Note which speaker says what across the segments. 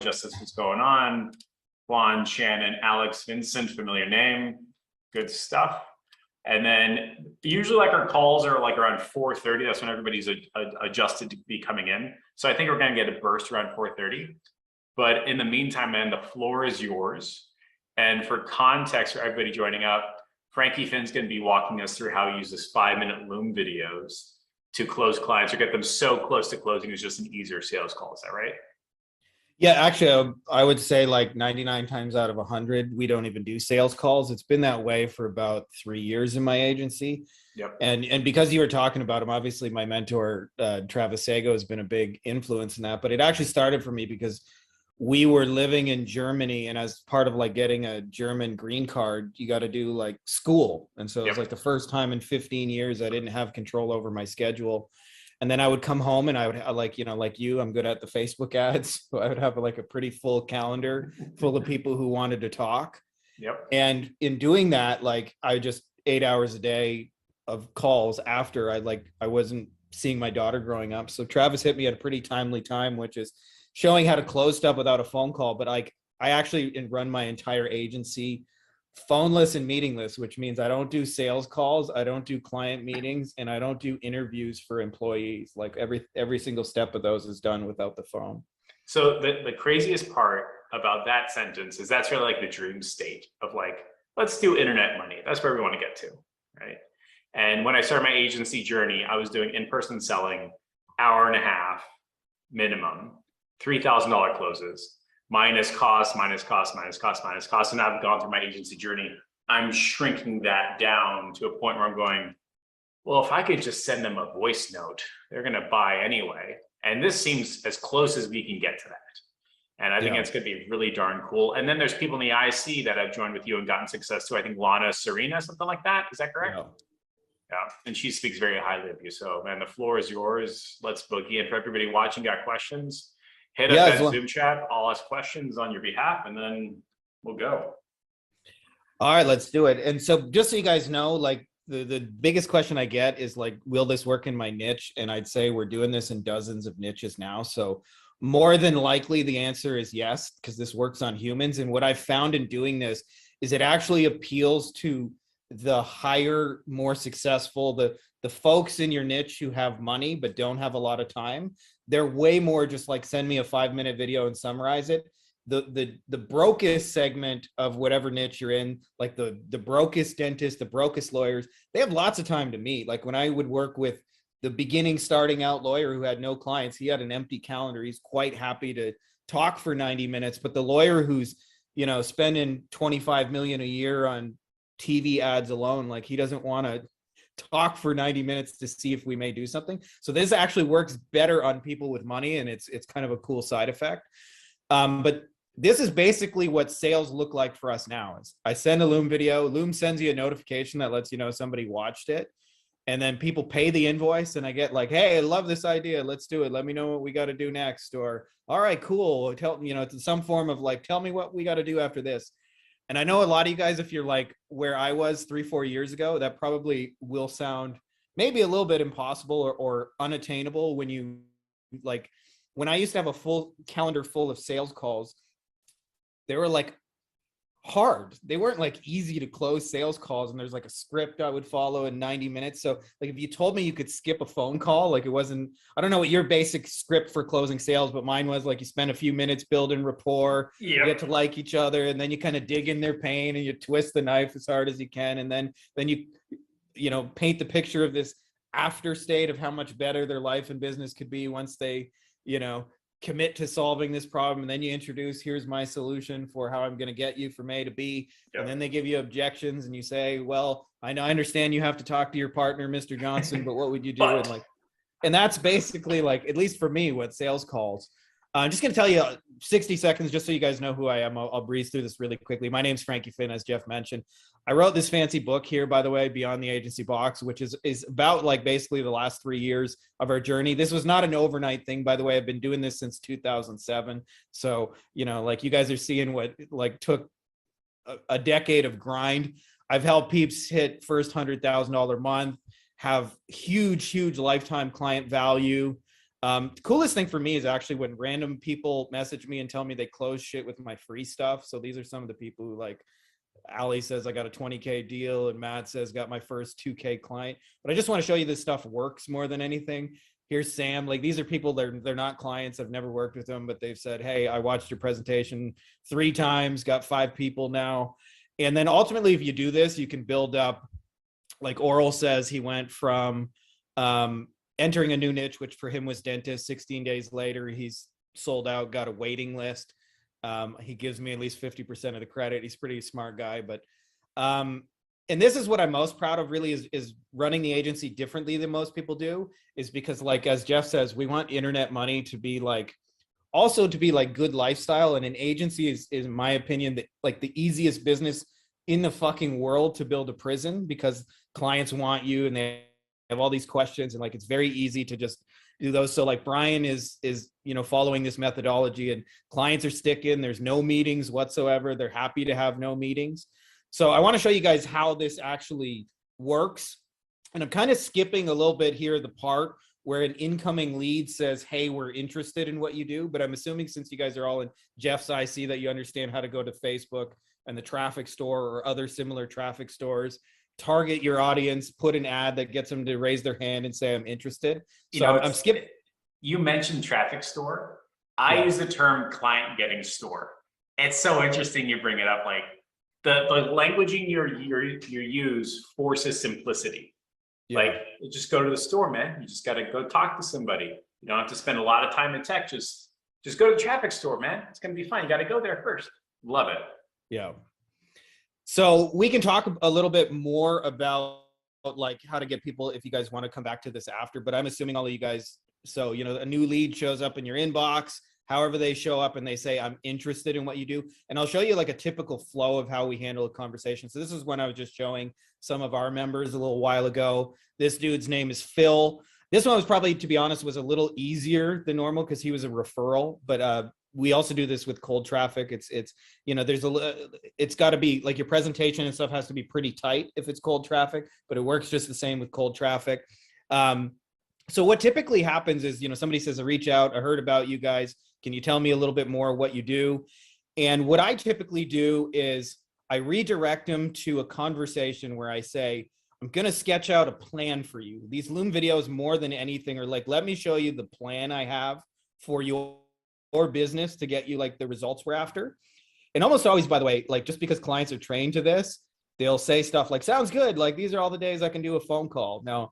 Speaker 1: just this was going on. Juan, Shannon, Alex, Vincent, familiar name, good stuff. And then usually like our calls are like around 4:30. That's when everybody's adjusted to be coming in. So I think we're going to get a burst around 4:30. But in the meantime, man, the floor is yours. And for context for everybody joining up, Frankie Finn's going to be walking us through how he uses 5-minute Loom videos to close clients or get them so close to closing is just an easier sales call. Is that right?
Speaker 2: Yeah, actually, I would say like 99 times out of 100, we don't even do sales calls. It's been that way for about 3 years in my agency.
Speaker 1: Yep.
Speaker 2: And because you were talking about him, obviously my mentor, Travis Sago, has been a big influence in that. But it actually started for me because we were living in Germany, and as part of like getting a German green card, you got to do like school. And so it was like the first time in 15 years I didn't have control over my schedule. And then I would come home and I would like, you know, like you, I'm good at the Facebook ads. So I would have like a pretty full calendar full of people who wanted to talk.
Speaker 1: Yep.
Speaker 2: And in doing that, like I just 8 hours a day of calls after I wasn't seeing my daughter growing up. So Travis hit me at a pretty timely time, which is showing how to close stuff without a phone call. But like I actually run my entire agency phoneless and meetingless, which means I don't do sales calls, I don't do client meetings, and I don't do interviews for employees. Like every single step of those is done without the phone.
Speaker 1: So the craziest part about that sentence is that's really like the dream state of like, let's do internet money. That's where we want to get to, right? And when I started my agency journey, I was doing in-person selling, hour and a half minimum, $3,000 closes. Minus cost, minus cost, minus cost, minus cost. And I've gone through my agency journey. I'm shrinking that down to a point where I'm going, well, if I could just send them a voice note, they're going to buy anyway. And this seems as close as we can get to that. And I think it's going to be really darn cool. And then there's people in the IC that have joined with you and gotten success too. I think Lana Serena, something like that. Is that correct? Yeah. And she speaks very highly of you. So man, the floor is yours. Let's boogie. And for everybody watching, got questions, hit up that Zoom chat. I'll ask questions on your behalf and then we'll go.
Speaker 2: All right, let's do it. And so just so you guys know, like the biggest question I get is like, will this work in my niche? And I'd say we're doing this in dozens of niches now. So more than likely the answer is yes, because this works on humans. And what I've found in doing this is it actually appeals to the higher, more successful, the folks in your niche who have money but don't have a lot of time. They're way more just like send me a 5-minute video and summarize it. The brokest segment of whatever niche you're in, like the brokest dentist, the brokest lawyers, they have lots of time to meet. Like when I would work with the beginning starting out lawyer who had no clients, he had an empty calendar. He's quite happy to talk for 90 minutes. But the lawyer who's, you know, spending 25 million a year on TV ads alone, like he doesn't want to talk for 90 minutes to see if we may do something. So this actually works better on people with money, and it's kind of a cool side effect. But this is basically what sales look like for us now. Is I send a Loom video, Loom sends you a notification that lets you know somebody watched it, and then people pay the invoice, and I get like, hey, I love this idea, let's do it, let me know what we got to do next, or all right, cool, tell, you know, it's some form of like, tell me what we got to do after this. And I know a lot of you guys, if you're like where I was 3-4 years ago, that probably will sound maybe a little bit impossible or unattainable when you like, when I used to have a full calendar full of sales calls, they were like hard. They weren't like easy to close sales calls. And there's like a script I would follow in 90 minutes. So like if you told me you could skip a phone call, like it wasn't, I don't know what your basic script for closing sales, but mine was like you spend a few minutes building rapport, you get to like each other, and then you kind of dig in their pain and you twist the knife as hard as you can. And then you know, paint the picture of this after state of how much better their life and business could be once they, you know, commit to solving this problem. And then you introduce, here's my solution for how I'm going to get you from A to B. And then they give you objections and you say, well, I understand you have to talk to your partner, Mr. Johnson, but what would you do? And like, and that's basically like, at least for me, what sales calls. I'm just going to tell you 60 seconds, just so you guys know who I am. I'll breeze through this really quickly. My name's Frankie Finn, as Jeff mentioned. I wrote this fancy book here, by the way, Beyond the Agency Box, which is about like basically the last 3 years of our journey. This was not an overnight thing, by the way. I've been doing this since 2007. So, you know, like you guys are seeing what like took a decade of grind. I've helped peeps hit first $100,000 month, have huge lifetime client value. Coolest thing for me is actually when random people message me and tell me they close shit with my free stuff. So these are some of the people who, like, Ali says I got a 20K deal, and Matt says got my first 2K client. But I just want to show you this stuff works more than anything. Here's Sam. Like, these are people, they're not clients. I've never worked with them, but they've said, hey, I watched your presentation 3 times, got 5 people now. And then ultimately, if you do this, you can build up, like Oral says, he went from entering a new niche, which for him was dentist. 16 days later, he's sold out, got a waiting list. He gives me at least 50% of the credit. He's a pretty smart guy, but and this is what I'm most proud of really is running the agency differently than most people do, is because, like, as Jeff says, we want internet money to be like, also to be like good lifestyle. And an agency is in my opinion, like the easiest business in the fucking world to build a prison, because clients want you and they have all these questions, and like it's very easy to just do those. So like Brian is following this methodology, and clients are sticking. There's no meetings whatsoever. They're happy to have no meetings. So I want to show you guys how this actually works. And I'm kind of skipping a little bit here, the part where an incoming lead says, hey, we're interested in what you do. But I'm assuming since you guys are all in Jeff's IC that you understand how to go to Facebook and the traffic store or other similar traffic stores, target your audience, put an ad that gets them to raise their hand and say, I'm interested. So I'm skipping.
Speaker 1: You mentioned traffic store. I use the term client getting store. It's so interesting you bring it up. Like the languaging you use forces simplicity. Yeah. Like, just go to the store, man. You just got to go talk to somebody. You don't have to spend a lot of time in tech. Just go to the traffic store, man. It's going to be fine. You got to go there first. Love it.
Speaker 2: Yeah. So we can talk a little bit more about like how to get people, if you guys want to come back to this after, but I'm assuming all of you guys, so, a new lead shows up in your inbox, however they show up, and they say, I'm interested in what you do. And I'll show you like a typical flow of how we handle a conversation. So this is when I was just showing some of our members a little while ago. This dude's name is Phil. This one was probably, to be honest, was a little easier than normal because he was a referral, but we also do this with cold traffic. It's it's got to be like your presentation and stuff has to be pretty tight if it's cold traffic, but it works just the same with cold traffic. So what typically happens is, somebody says, I reach out, I heard about you guys. Can you tell me a little bit more what you do? And what I typically do is I redirect them to a conversation where I say, I'm going to sketch out a plan for you. These Loom videos, more than anything, are like, let me show you the plan I have for your business to get you like the results we're after. And almost always, by the way, like just because clients are trained to this, they'll say stuff like, sounds good. Like, these are all the days I can do a phone call. Now,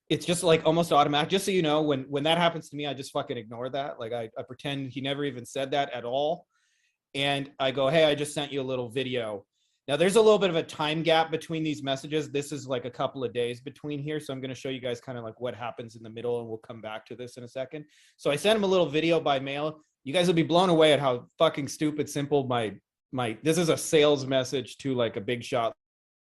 Speaker 2: it's just like almost automatic. Just so you know, when that happens to me, I just fucking ignore that. Like I pretend he never even said that at all. And I go, hey, I just sent you a little video. Now there's a little bit of a time gap between these messages. This is like a couple of days between here. So I'm going to show you guys kind of like what happens in the middle, and we'll come back to this in a second. So I sent him a little video by mail. You guys will be blown away at how fucking stupid simple this is a sales message to like a big shot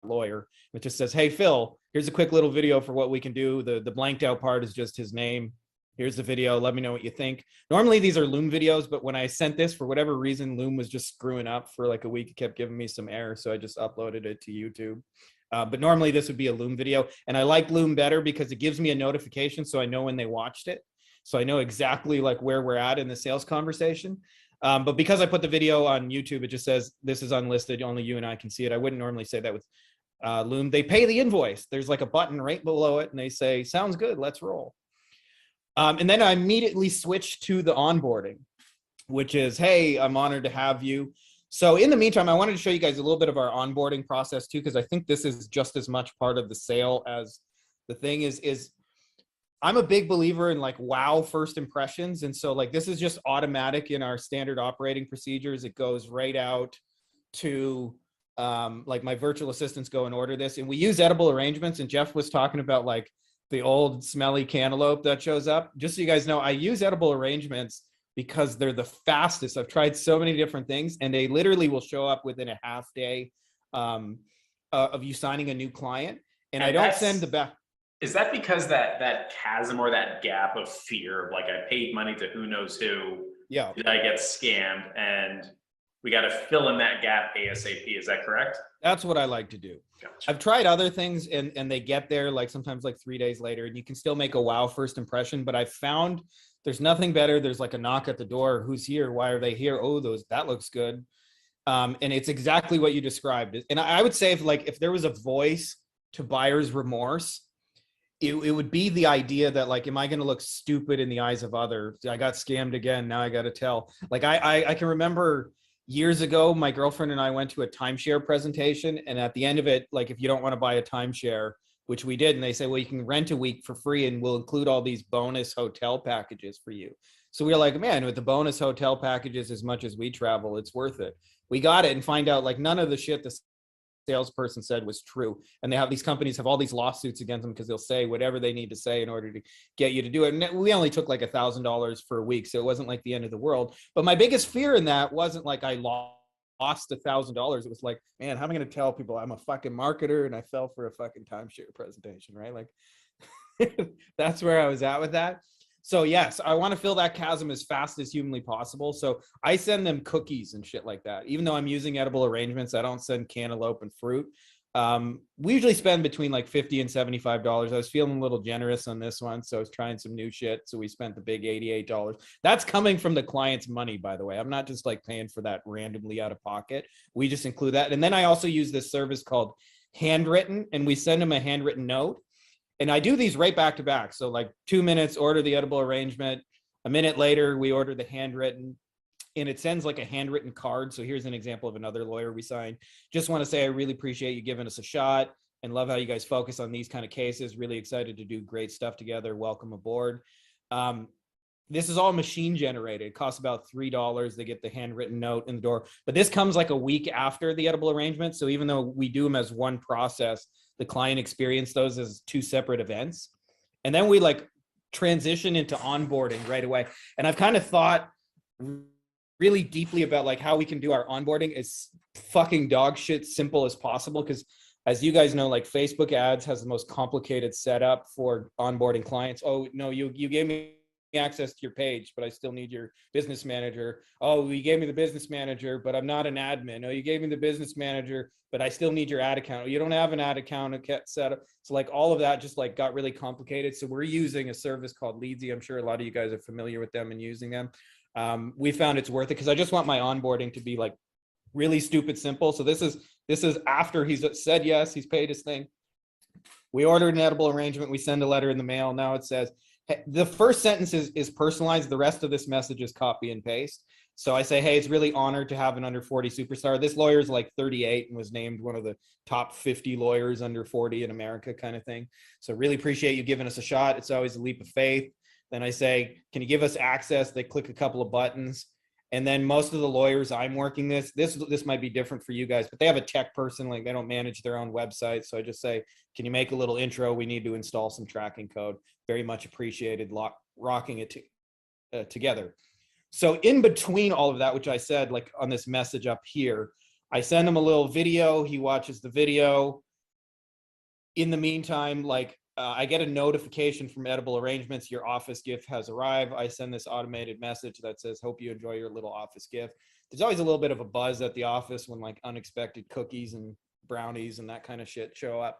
Speaker 2: lawyer. It just says, hey, Phil, here's a quick little video for what we can do. The blanked out part is just his name. Here's the video. Let me know what you think. Normally these are Loom videos, but when I sent this, for whatever reason, Loom was just screwing up for like a week. It kept giving me some error. So I just uploaded it to YouTube. But normally this would be a Loom video. And I like Loom better because it gives me a notification so I know when they watched it. So I know exactly like where we're at in the sales conversation. But because I put the video on YouTube, it just says this is unlisted. Only you and I can see it. I wouldn't normally say that with Loom. They pay the invoice. There's like a button right below it and they say, sounds good, let's roll. And then I immediately switch to the onboarding, which is, hey, I'm honored to have you. So in the meantime, I wanted to show you guys a little bit of our onboarding process too, because I think this is just as much part of the sale as the thing is I'm a big believer in like, wow, first impressions. And so like, this is just automatic in our standard operating procedures. It goes right out to like my virtual assistants go and order this, and we use edible arrangements. And Jeff was talking about like the old smelly cantaloupe that shows up. Just so you guys know, I use edible arrangements because they're the fastest. I've tried so many different things, and they literally will show up within a half day of you signing a new client. And I don't send the back.
Speaker 1: Is that because that chasm or that gap of fear of like, I paid money to who knows who?
Speaker 2: Yeah.
Speaker 1: Did I get scammed? And we got to fill in that gap ASAP. Is that correct?
Speaker 2: That's what I like to do.
Speaker 1: Gotcha.
Speaker 2: I've tried other things and they get there like sometimes like 3 days later, and you can still make a wow first impression. But I've found there's nothing better. There's like a knock at the door. Who's here? Why are they here? Oh, that looks good. And it's exactly what you described. And I would say if there was a voice to buyer's remorse, it would be the idea that like, am I going to look stupid in the eyes of others? I got scammed again. Now I got to tell. Like I can remember years ago, my girlfriend and I went to a timeshare presentation, and at the end of it, like if you don't want to buy a timeshare, which we did, and they say, well, you can rent a week for free, and we'll include all these bonus hotel packages for you. So we were like, man, with the bonus hotel packages, as much as we travel, it's worth it. We got it and find out like none of the shit the salesperson said was true. And they have these companies have all these lawsuits against them because they'll say whatever they need to say in order to get you to do it. And we only took like $1,000 for a week, so it wasn't like the end of the world. But my biggest fear in that wasn't like I lost $1,000. It was like, man, how am I going to tell people I'm a fucking marketer and I fell for a fucking timeshare presentation, right? Like that's where I was at with that. So yes, I want to fill that chasm as fast as humanly possible. So I send them cookies and shit like that. Even though I'm using edible arrangements, I don't send cantaloupe and fruit. We usually spend between like $50 and $75. I was feeling a little generous on this one, so I was trying some new shit. So we spent the big $88. That's coming from the client's money, by the way. I'm not just like paying for that randomly out of pocket. We just include that. And then I also use this service called Handwritten, and we send them a handwritten note. And I do these right back to back. So like 2 minutes, order the edible arrangement. A minute later, we order the handwritten, and it sends like a handwritten card. So here's an example of another lawyer we signed. Just want to say I really appreciate you giving us a shot and love how you guys focus on these kind of cases. Really excited to do great stuff together. Welcome aboard. This is all machine generated. It costs about $3. They get the handwritten note in the door. But this comes like a week after the edible arrangement. So even though we do them as one process, the client experienced those as two separate events. And then we like transition into onboarding right away. And I've kind of thought really deeply about like how we can do our onboarding as fucking dog shit simple as possible. Because as you guys know, like Facebook ads has the most complicated setup for onboarding clients. Oh no, you gave me access to your page, but I still need your business manager. Oh, you gave me the business manager, but I'm not an admin. Oh, you gave me the business manager, but I still need your ad account. Oh, you don't have an ad account set up. So like all of that just like got really complicated. So we're using a service called Leadsy. I'm sure a lot of you guys are familiar with them and using them. We found it's worth it because I just want my onboarding to be like really stupid simple. So this is after he's said yes, he's paid his thing. We ordered an edible arrangement. We send a letter in the mail. Now it says, the first sentence is personalized. The rest of this message is copy and paste. So I say, hey, it's really honored to have an under 40 superstar. This lawyer is like 38 and was named one of the top 50 lawyers under 40 in America kind of thing. So really appreciate you giving us a shot. It's always a leap of faith. Then I say, can you give us access? They click a couple of buttons. And then most of the lawyers I'm working this might be different for you guys, but they have a tech person, like they don't manage their own website. So I just say, can you make a little intro? We need to install some tracking code. Very much appreciated, rocking it together. So in between all of that, which I said, like on this message up here, I send him a little video. He watches the video. In the meantime, like I get a notification from Edible Arrangements, your office gift has arrived. I send this automated message that says, hope you enjoy your little office gift. There's always a little bit of a buzz at the office when like unexpected cookies and brownies and that kind of shit show up.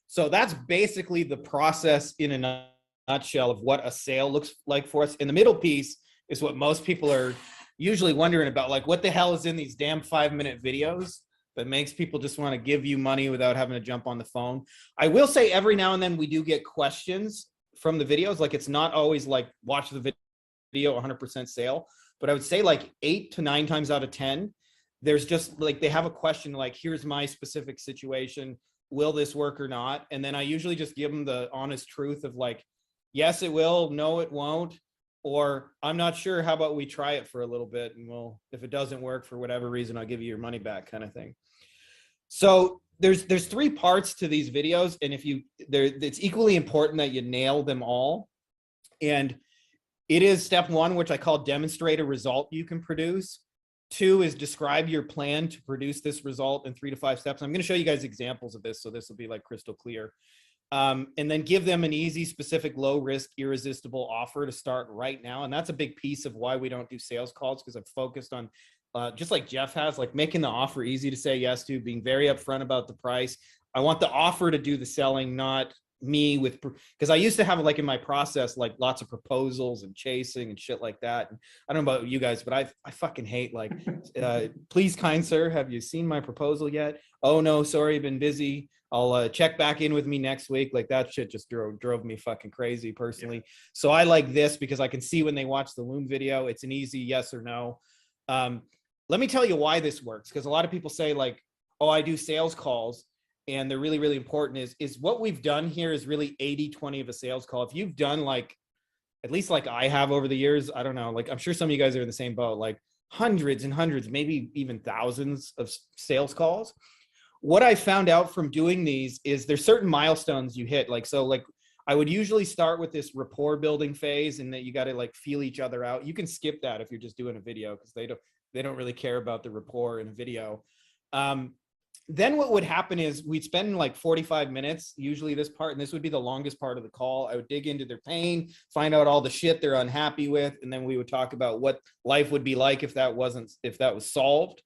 Speaker 2: So that's basically the process in a nutshell of what a sale looks like for us. And the middle piece is what most people are usually wondering about, like what the hell is in these damn 5-minute videos that makes people just want to give you money without having to jump on the phone. I will say every now and then we do get questions from the videos. Like it's not always like watch the video 100% sale, but I would say like 8 to 9 times out of 10, there's just like, they have a question like, here's my specific situation. Will this work or not? And then I usually just give them the honest truth of like, yes, it will. No, it won't. Or I'm not sure. How about we try it for a little bit? And we'll, if it doesn't work for whatever reason, I'll give you your money back kind of thing. So there's 3 parts to these videos. And if you, it's equally important that you nail them all. And it is step 1, which I call demonstrate a result you can produce. 2 is describe your plan to produce this result in 3 to 5 steps. I'm going to show you guys examples of this. So this will be like crystal clear. And then give them an easy, specific, low risk, irresistible offer to start right now. And that's a big piece of why we don't do sales calls, because I've focused on just like Jeff has, like making the offer easy to say yes to, being very upfront about the price. I want the offer to do the selling, not me with, because I used to have like in my process, like lots of proposals and chasing and shit like that. And I don't know about you guys, but I fucking hate like, please, kind sir, have you seen my proposal yet? Oh no, sorry, been busy. I'll check back in with me next week. Like that shit just drove me fucking crazy personally. Yeah. So I like this because I can see when they watch the Loom video, it's an easy yes or no. Let me tell you why this works. Because a lot of people say like, oh, I do sales calls and they're really, really important is what we've done here is really 80-20 of a sales call. If you've done like, at least like I have over the years, I don't know, like I'm sure some of you guys are in the same boat, like hundreds and hundreds, maybe even thousands of sales calls. What I found out from doing these is there's certain milestones you hit. Like, so like I would usually start with this rapport building phase and that you got to like feel each other out. You can skip that if you're just doing a video because they don't really care about the rapport in a video. Then what would happen is we'd spend like 45 minutes, usually this part, and this would be the longest part of the call. I would dig into their pain, find out all the shit they're unhappy with, and then we would talk about what life would be like if that was solved.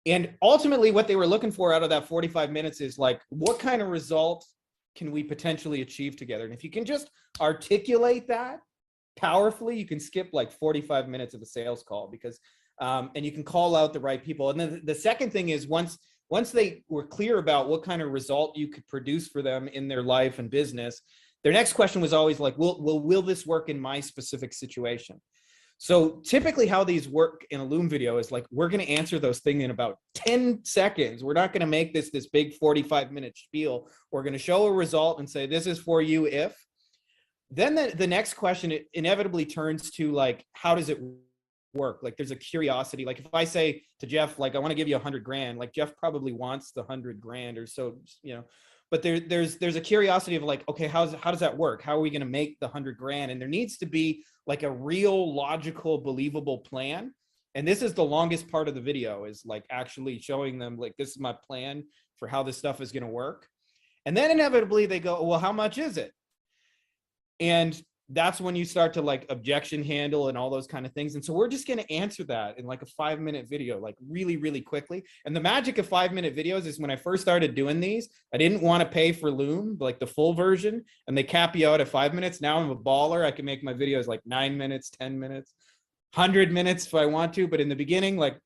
Speaker 2: And ultimately what they were looking for out of that 45 minutes is like, what kind of result can we potentially achieve together? And if you can just articulate that powerfully, you can skip like 45 minutes of a sales call because, and you can call out the right people. And then the second thing is once they were clear about what kind of result you could produce for them in their life and business, their next question was always like, will this work in my specific situation? So typically how these work in a Loom video is like, we're going to answer those things in about 10 seconds. We're not going to make this big 45-minute spiel. We're going to show a result and say, this is for you if. Then the next question, it inevitably turns to like, how does it work? Like there's a curiosity. Like if I say to Jeff, like, I want to give you 100 grand, like Jeff probably wants the 100 grand or so, you know, but there's a curiosity of like, okay, how does that work? How are we going to make the 100 grand? And there needs to be like a real logical, believable plan. And this is the longest part of the video is like actually showing them like, this is my plan for how this stuff is going to work. And then inevitably they go, well, how much is it? And that's when you start to like objection handle and all those kind of things. And so we're just going to answer that in like a 5-minute video, like really, really quickly. And the magic of 5-minute videos is when I first started doing these, I didn't want to pay for Loom, like the full version, and they cap you out at 5 minutes. Now I'm a baller. I can make my videos like 9 minutes, 10 minutes, 100 minutes if I want to. But in the beginning, like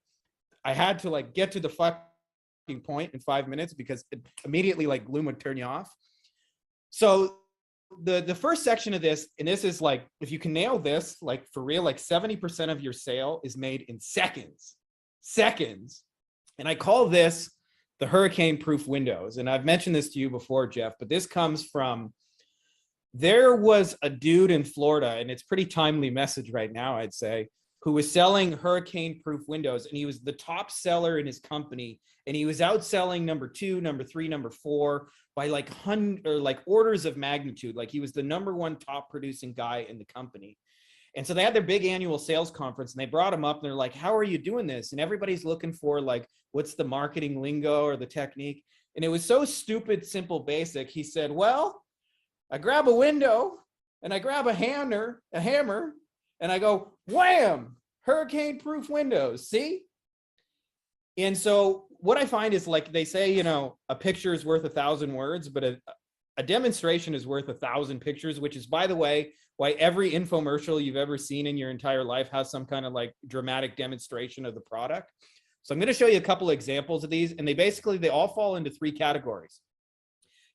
Speaker 2: I had to like get to the fucking point in 5 minutes because immediately like Loom would turn you off. So the first section of this, and this is like, if you can nail this, like for real, like 70% of your sale is made in seconds. And I call this the hurricane proof windows. And I've mentioned this to you before, Jeff, but this comes from, there was a dude in Florida, and it's pretty timely message right now, I'd say, who was selling hurricane proof windows, and he was the top seller in his company, and he was outselling number 2, number 3, number 4 by like orders of magnitude. Like he was the number 1 top producing guy in the company. And so they had their big annual sales conference and they brought him up and they're like, how are you doing this? And everybody's looking for like, what's the marketing lingo or the technique? And it was so stupid, simple, basic. He said, well, I grab a window and I grab a hammer, and I go, wham, hurricane proof windows, see? And so what I find is like they say, you know, a picture is worth 1,000 words, but a demonstration is worth 1,000 pictures, which is, by the way, why every infomercial you've ever seen in your entire life has some kind of like dramatic demonstration of the product. So I'm going to show you a couple of examples of these, and they all fall into 3 categories.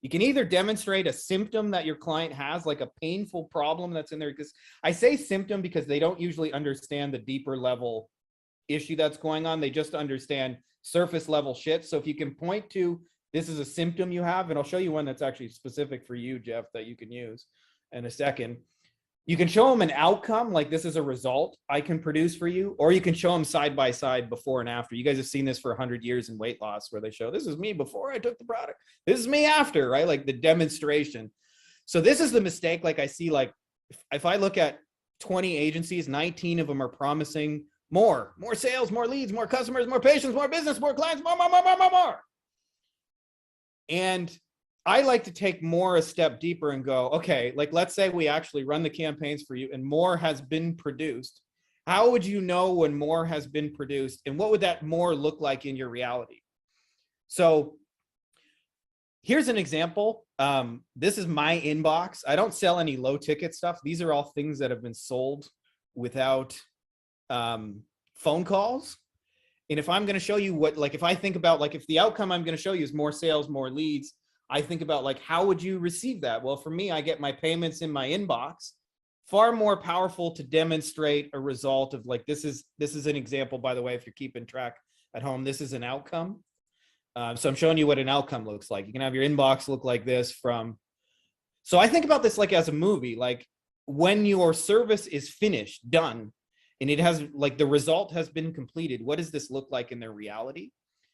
Speaker 2: You can either demonstrate a symptom that your client has, like a painful problem that's in there, because I say symptom because they don't usually understand the deeper level issue that's going on. They just understand surface level shit. So if you can point to, this is a symptom you have, and I'll show you one that's actually specific for you, Jeff, that you can use in a second. You can show them an outcome, like this is a result I can produce for you, or you can show them side by side before and after. You guys have seen this for 100 years in weight loss, where they show, this is me before I took the product, this is me after, right? Like the demonstration. So this is the mistake. Like I see, like if I look at 20 agencies, 19 of them are promising more sales, more leads, more customers, more patients, more business, more clients, more. And I like to take more a step deeper and go, okay, like let's say we actually run the campaigns for you and more has been produced. How would you know when more has been produced, and what would that more look like in your reality? So here's an example. This is my inbox. I don't sell any low ticket stuff. These are all things that have been sold without phone calls. And if I'm going to show you what, like, if I think about, like, if the outcome I'm going to show you is more sales, more leads, I think about, like, how would you receive that? Well, for me, I get my payments in my inbox. Far more powerful to demonstrate a result of, like, this is an example, by the way, if you're keeping track at home, this is an outcome. So I'm showing you what an outcome looks like. You can have your inbox look like this from, so I think about this like as a movie, like when your service is finished, done, and it has, like, the result has been completed, what does this look like in their reality?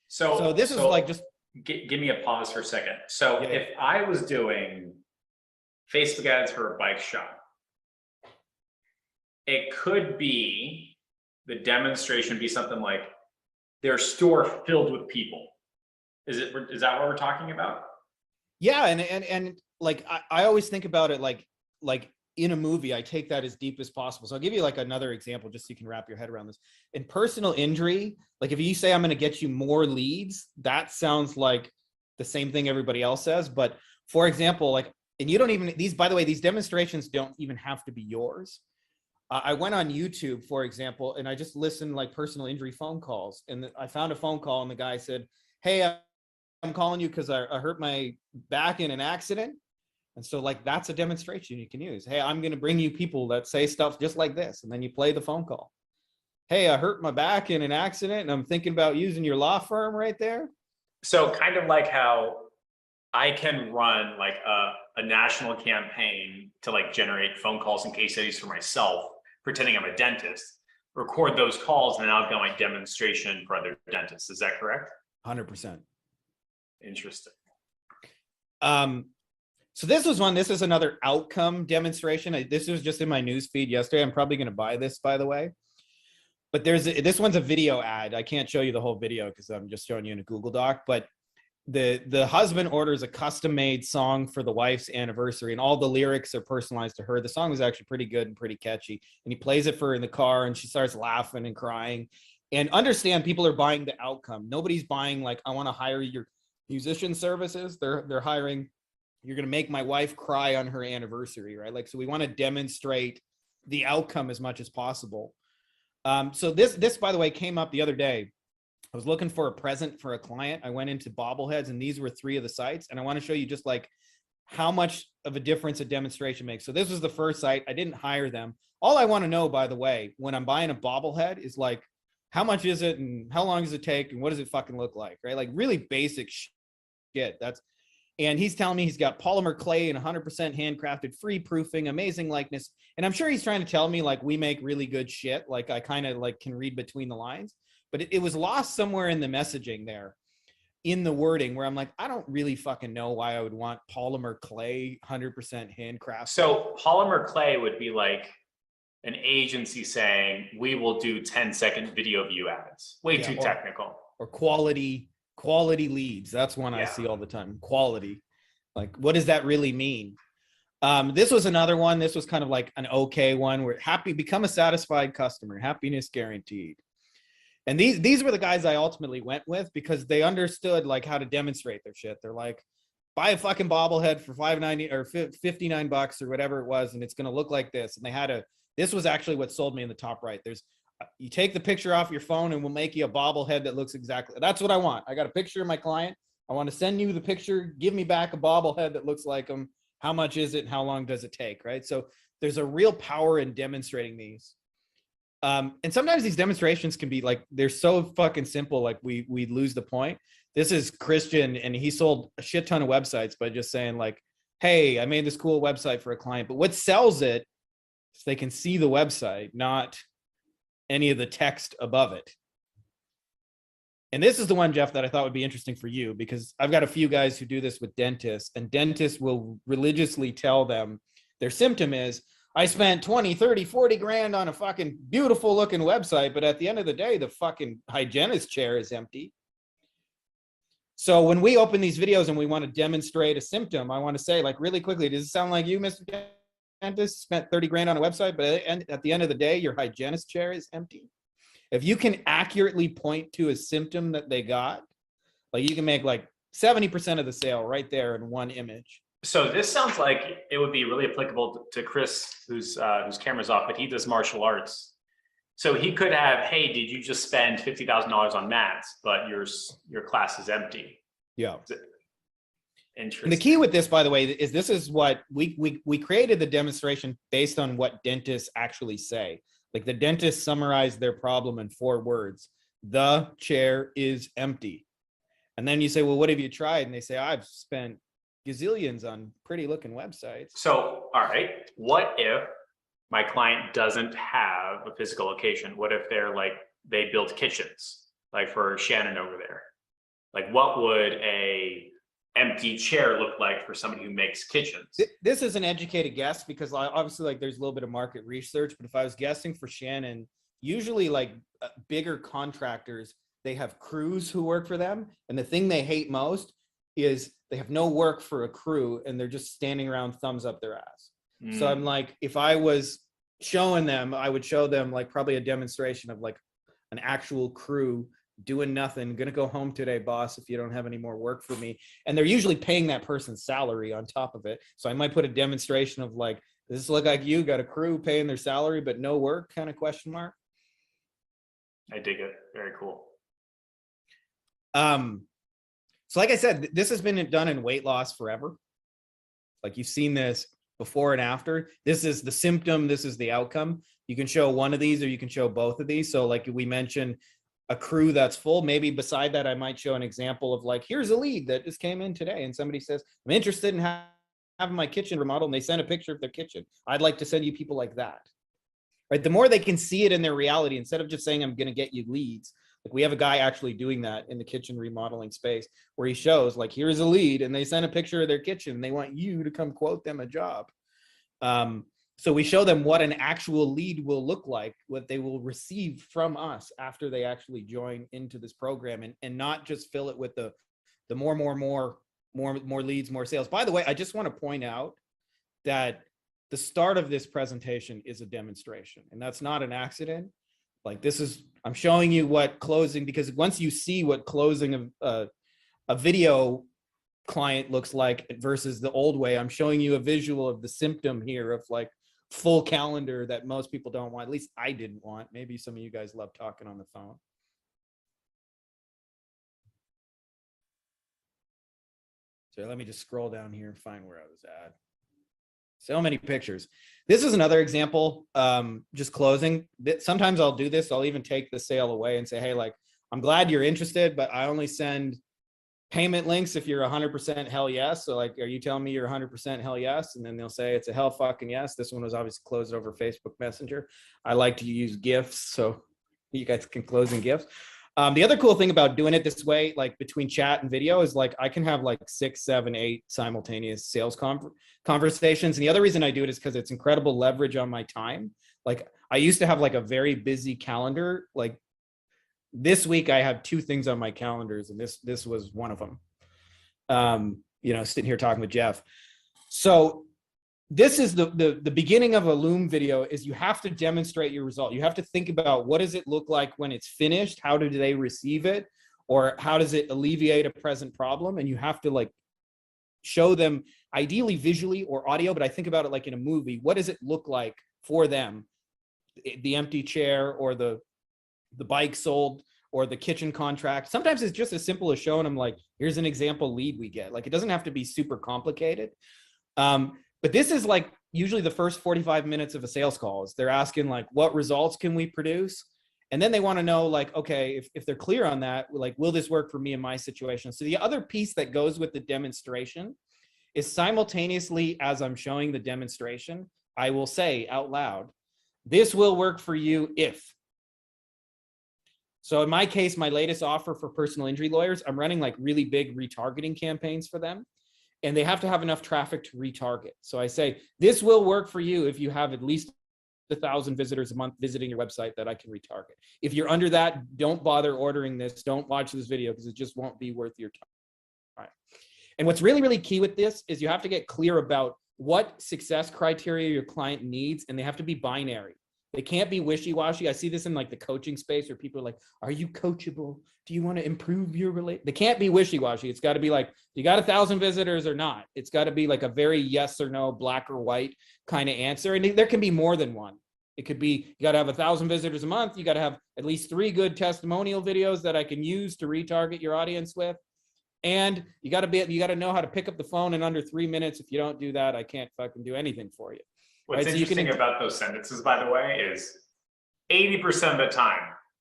Speaker 2: So this is like, just
Speaker 1: give me a pause for a second. So
Speaker 2: yeah,
Speaker 1: if I was doing Facebook ads for a bike shop, it could be, the demonstration be something like their store filled with people. Is that what we're talking about?
Speaker 2: yeah, and like I always think about it like in a movie, I take that as deep as possible. So I'll give you like another example just so you can wrap your head around this. In personal injury, like if you say I'm going to get you more leads, that sounds like the same thing everybody else says. But for example, like, and you don't even, these, by the way, these demonstrations don't even have to be yours. I went on YouTube, for example, and I just listened like personal injury phone calls. And I found a phone call and the guy said, hey, I'm calling you because I hurt my back in an accident. And so, like, that's a demonstration you can use. Hey, I'm going to bring you people that say stuff just like this. And then you play the phone call. Hey, I hurt my back in an accident and I'm thinking about using your law firm right there.
Speaker 1: So kind of like how I can run like a national campaign to like generate phone calls and case studies for myself, pretending I'm a dentist, record those calls, and then I've got my demonstration for other dentists. Is that correct?
Speaker 2: 100%.
Speaker 1: Interesting.
Speaker 2: So this was one, this is another outcome demonstration. This was just in my news feed yesterday. I'm probably going to buy this, by the way. But this one's a video ad. I can't show you the whole video because I'm just showing you in a Google Doc. But the husband orders a custom-made song for the wife's anniversary, and all the lyrics are personalized to her. The song was actually pretty good and pretty catchy. And he plays it for her in the car, and she starts laughing and crying. And understand, people are buying the outcome. Nobody's buying, like, I want to hire your musician services. They're hiring, you're going to make my wife cry on her anniversary, right? Like, so we want to demonstrate the outcome as much as possible. So this, by the way, came up the other day. I was looking for a present for a client. I went into bobbleheads, and these were 3 of the sites. And I want to show you just like how much of a difference a demonstration makes. So this was the first site. I didn't hire them. All I want to know, by the way, when I'm buying a bobblehead is like, how much is it and how long does it take and what does it fucking look like, right? Like really basic shit. And he's telling me he's got polymer clay and 100% handcrafted, free proofing, amazing likeness. And I'm sure he's trying to tell me like we make really good shit. Like I kind of like can read between the lines, but it was lost somewhere in the messaging there, in the wording, where I'm like, I don't really fucking know why I would want polymer clay, 100% handcrafted.
Speaker 1: So polymer clay would be like an agency saying, we will do 10-second video view ads. Way too technical.
Speaker 2: Or quality leads. That's one I see all the time. Quality. Like, what does that really mean? This was another one. This was kind of like an okay one where become a satisfied customer, happiness guaranteed. And these were the guys I ultimately went with because they understood like how to demonstrate their shit. They're like, buy a fucking bobblehead for $5.90 or $59 or whatever it was, and it's going to look like this. And this was actually what sold me in the top right. You take the picture off your phone and we'll make you a bobblehead that looks exactly, that's what I want. I got a picture of my client. I want to send you the picture, give me back a bobblehead that looks like them. How much is it and how long does it take, right? So there's a real power in demonstrating these. And sometimes these demonstrations can be like, they're so fucking simple, like we lose the point. This is Christian, and he sold a shit ton of websites by just saying like, hey, I made this cool website for a client, but what sells it is they can see the website, not any of the text above it. And this is the one, Jeff, that I thought would be interesting for you, because I've got a few guys who do this with dentists, and dentists will religiously tell them their symptom is, I spent 20, 30, 40 grand on a fucking beautiful looking website, but at the end of the day, the fucking hygienist chair is empty. So when we open these videos and we want to demonstrate a symptom, I want to say like really quickly, does it sound like you, Mr. dentist spent 30 grand on a website, but at the end of the day, your hygienist chair is empty. If you can accurately point to a symptom that they got, like you can make like 70% of the sale right there in one image.
Speaker 1: So this sounds like it would be really applicable to Chris, whose camera's off, but he does martial arts. So he could have, hey, did you just spend $50,000 on mats, but your class is empty?
Speaker 2: Yeah.
Speaker 1: Interesting.
Speaker 2: And the key with this, by the way, is this is what we created the demonstration based on what dentists actually say. Like the dentists summarize their problem in 4 words. The chair is empty. And then you say, well, what have you tried? And they say, I've spent gazillions on pretty looking websites.
Speaker 1: So, all right, what if my client doesn't have a physical location? What if they build kitchens, like for Shannon over there? Like what would a empty chair look like for somebody who makes kitchens?
Speaker 2: This is an educated guess because obviously like there's a little bit of market research, but if I was guessing for Shannon, usually like bigger contractors, they have crews who work for them. And the thing they hate most is they have no work for a crew and they're just standing around thumbs up their ass. So I'm like, if I was showing them, I would show them like probably a demonstration of like an actual crew doing nothing, gonna go home today, boss, if you don't have any more work for me. And they're usually paying that person's salary on top of it. So I might put a demonstration of like, does this look like you got a crew paying their salary but no work kind of question mark?
Speaker 1: I dig it. Very cool.
Speaker 2: So like I said, this has been done in weight loss forever. Like you've seen this before and after. This is the symptom, this is the outcome. You can show one of these or you can show both of these. So like we mentioned, a crew that's full. Maybe beside that, I might show an example of like, here's a lead that just came in today. And somebody says, I'm interested in having my kitchen remodeled. And they send a picture of their kitchen. I'd like to send you people like that. Right. The more they can see it in their reality, instead of just saying, I'm going to get you leads. Like we have a guy actually doing that in the kitchen remodeling space where he shows like, here's a lead and they send a picture of their kitchen. And they want you to come quote them a job. So we show them what an actual lead will look like, what they will receive from us after they actually join into this program, and not just fill it with the more leads, more sales. By the way, I just want to point out that the start of this presentation is a demonstration, and that's not an accident. Like this is, I'm showing you what closing, because once you see what closing of a video client looks like versus the old way, I'm showing you a visual of the symptom here of like full calendar that most people don't want. At least I didn't want. Maybe some of you guys love talking on the phone. So let me just scroll down here and find where I was at. So many pictures. This is another example, just closing. Sometimes I'll do this. I'll even take the sale away and say, hey, like, I'm glad you're interested, but I only send payment links if you're 100% hell yes. So like, are you telling me you're 100% hell yes? And then they'll say it's a hell fucking yes. This one was obviously closed over Facebook Messenger. I like to use GIFs, so you guys can close in GIFs. The other cool thing about doing it this way, like between chat and video, is like I can have like 6, 7, 8 simultaneous sales conversations. And the other reason I do it is because it's incredible leverage on my time. Like I used to have like a very busy calendar. Like this week I have 2 things on my calendars, and this was one of them. You know, sitting here talking with Jeff. So this is the beginning of a Loom video. Is you have to demonstrate your result. You have to think about what does it look like when it's finished? How do they receive it? Or how does it alleviate a present problem? And you have to like show them ideally visually or audio, but I think about it like in a movie. What does it look like for them? The empty chair or the bike sold or the kitchen contract. Sometimes it's just as simple as showing them like, here's an example lead we get. Like it doesn't have to be super complicated. But this is like usually the first 45 minutes of a sales call is they're asking like, what results can we produce? And then they want to know like, okay, if they're clear on that, like, will this work for me in my situation? So the other piece that goes with the demonstration is simultaneously as I'm showing the demonstration, I will say out loud, this will work for you if. So in my case, my latest offer for personal injury lawyers, I'm running like really big retargeting campaigns for them. And they have to have enough traffic to retarget. So I say, this will work for you if you have at least 1,000 visitors a month visiting your website that I can retarget. If you're under that, don't bother ordering this. Don't watch this video because it just won't be worth your time. And what's really, really key with this is you have to get clear about what success criteria your client needs, and they have to be binary. They can't be wishy-washy. I see this in like the coaching space where people are like, are you coachable? Do you want to improve your relate? They can't be wishy-washy. It's got to be like, you got 1,000 visitors or not? It's got to be like a very yes or no, black or white kind of answer. And there can be more than one. It could be, you got to have 1,000 visitors a month. You got to have at least 3 good testimonial videos that I can use to retarget your audience with. And you got to know how to pick up the phone in under 3 minutes. If you don't do that, I can't fucking do anything for you.
Speaker 1: What's
Speaker 2: right?
Speaker 1: interesting about those sentences, by the way, is 80% of the time,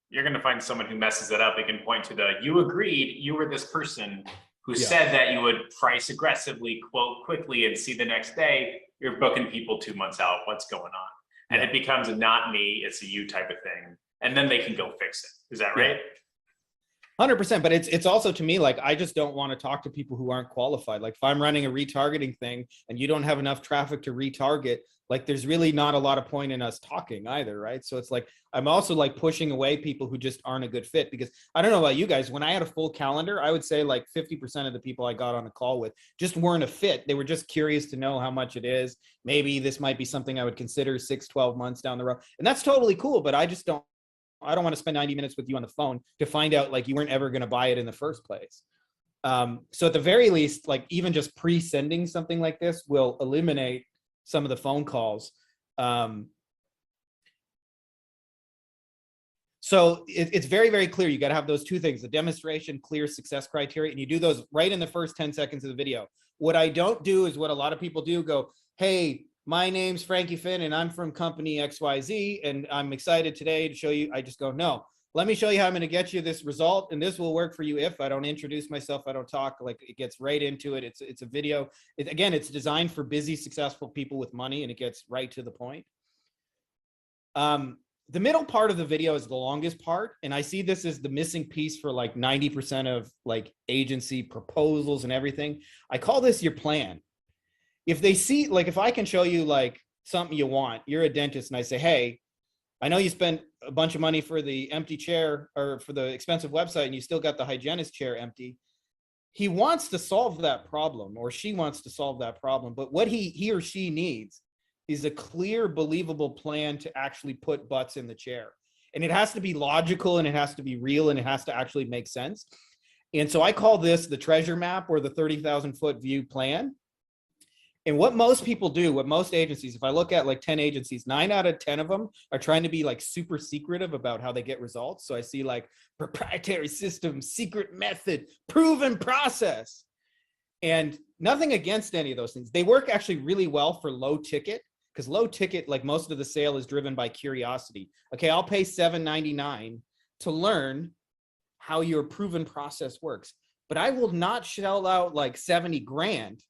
Speaker 1: you're going to find someone who messes it up. They can point to the, you agreed, you were this person who said that you would price aggressively, quote quickly, and see the next day. You're booking people 2 months out. What's going on? And it becomes a not me, it's a you type of thing. And then they can go fix it. Is that right?
Speaker 2: 100%. But it's also, to me, like, I just don't want to talk to people who aren't qualified. Like if I'm running a retargeting thing and you don't have enough traffic to retarget, like there's really not a lot of point in us talking either, right? So it's like, I'm also like pushing away people who just aren't a good fit, because I don't know about you guys, when I had a full calendar, I would say like 50% of the people I got on a call with just weren't a fit. They were just curious to know how much it is. Maybe this might be something I would consider 6-12 months down the road. And that's totally cool, but I don't want to spend 90 minutes with you on the phone to find out like you weren't ever going to buy it in the first place. So at the very least, like even just pre-sending something like this will eliminate some of the phone calls. So it's very, very clear. You got to have those 2 things, the demonstration, clear success criteria, and you do those right in the first 10 seconds of the video. What I don't do is what a lot of people do, go, hey, my name's Frankie Finn and I'm from company XYZ and I'm excited today to show you. I just go, no, let me show you how I'm going to get you this result. And this will work for you if I don't introduce myself, I don't talk. Like it gets right into it. It's a video. Again, it's designed for busy, successful people with money, and it gets right to the point. The middle part of the video is the longest part. And I see this as the missing piece for like 90% of like agency proposals and everything. I call this your plan. If they see, like, if I can show you like something you want, you're a dentist and I say, hey, I know you spent a bunch of money for the empty chair or for the expensive website and you still got the hygienist chair empty. He wants to solve that problem, or she wants to solve that problem. But what he or she needs is a clear, believable plan to actually put butts in the chair. And it has to be logical and it has to be real and it has to actually make sense. And so I call this the treasure map, or the 30,000 foot view plan. And what most people do, what most agencies, if I look at like 10 agencies, 9 out of 10 of them are trying to be like super secretive about how they get results. So I see like proprietary system, secret method, proven process, and nothing against any of those things. They work actually really well for low ticket, because low ticket, like most of the sale is driven by curiosity. Okay, I'll pay $7.99 to learn how your proven process works, but I will not shell out like 70 grand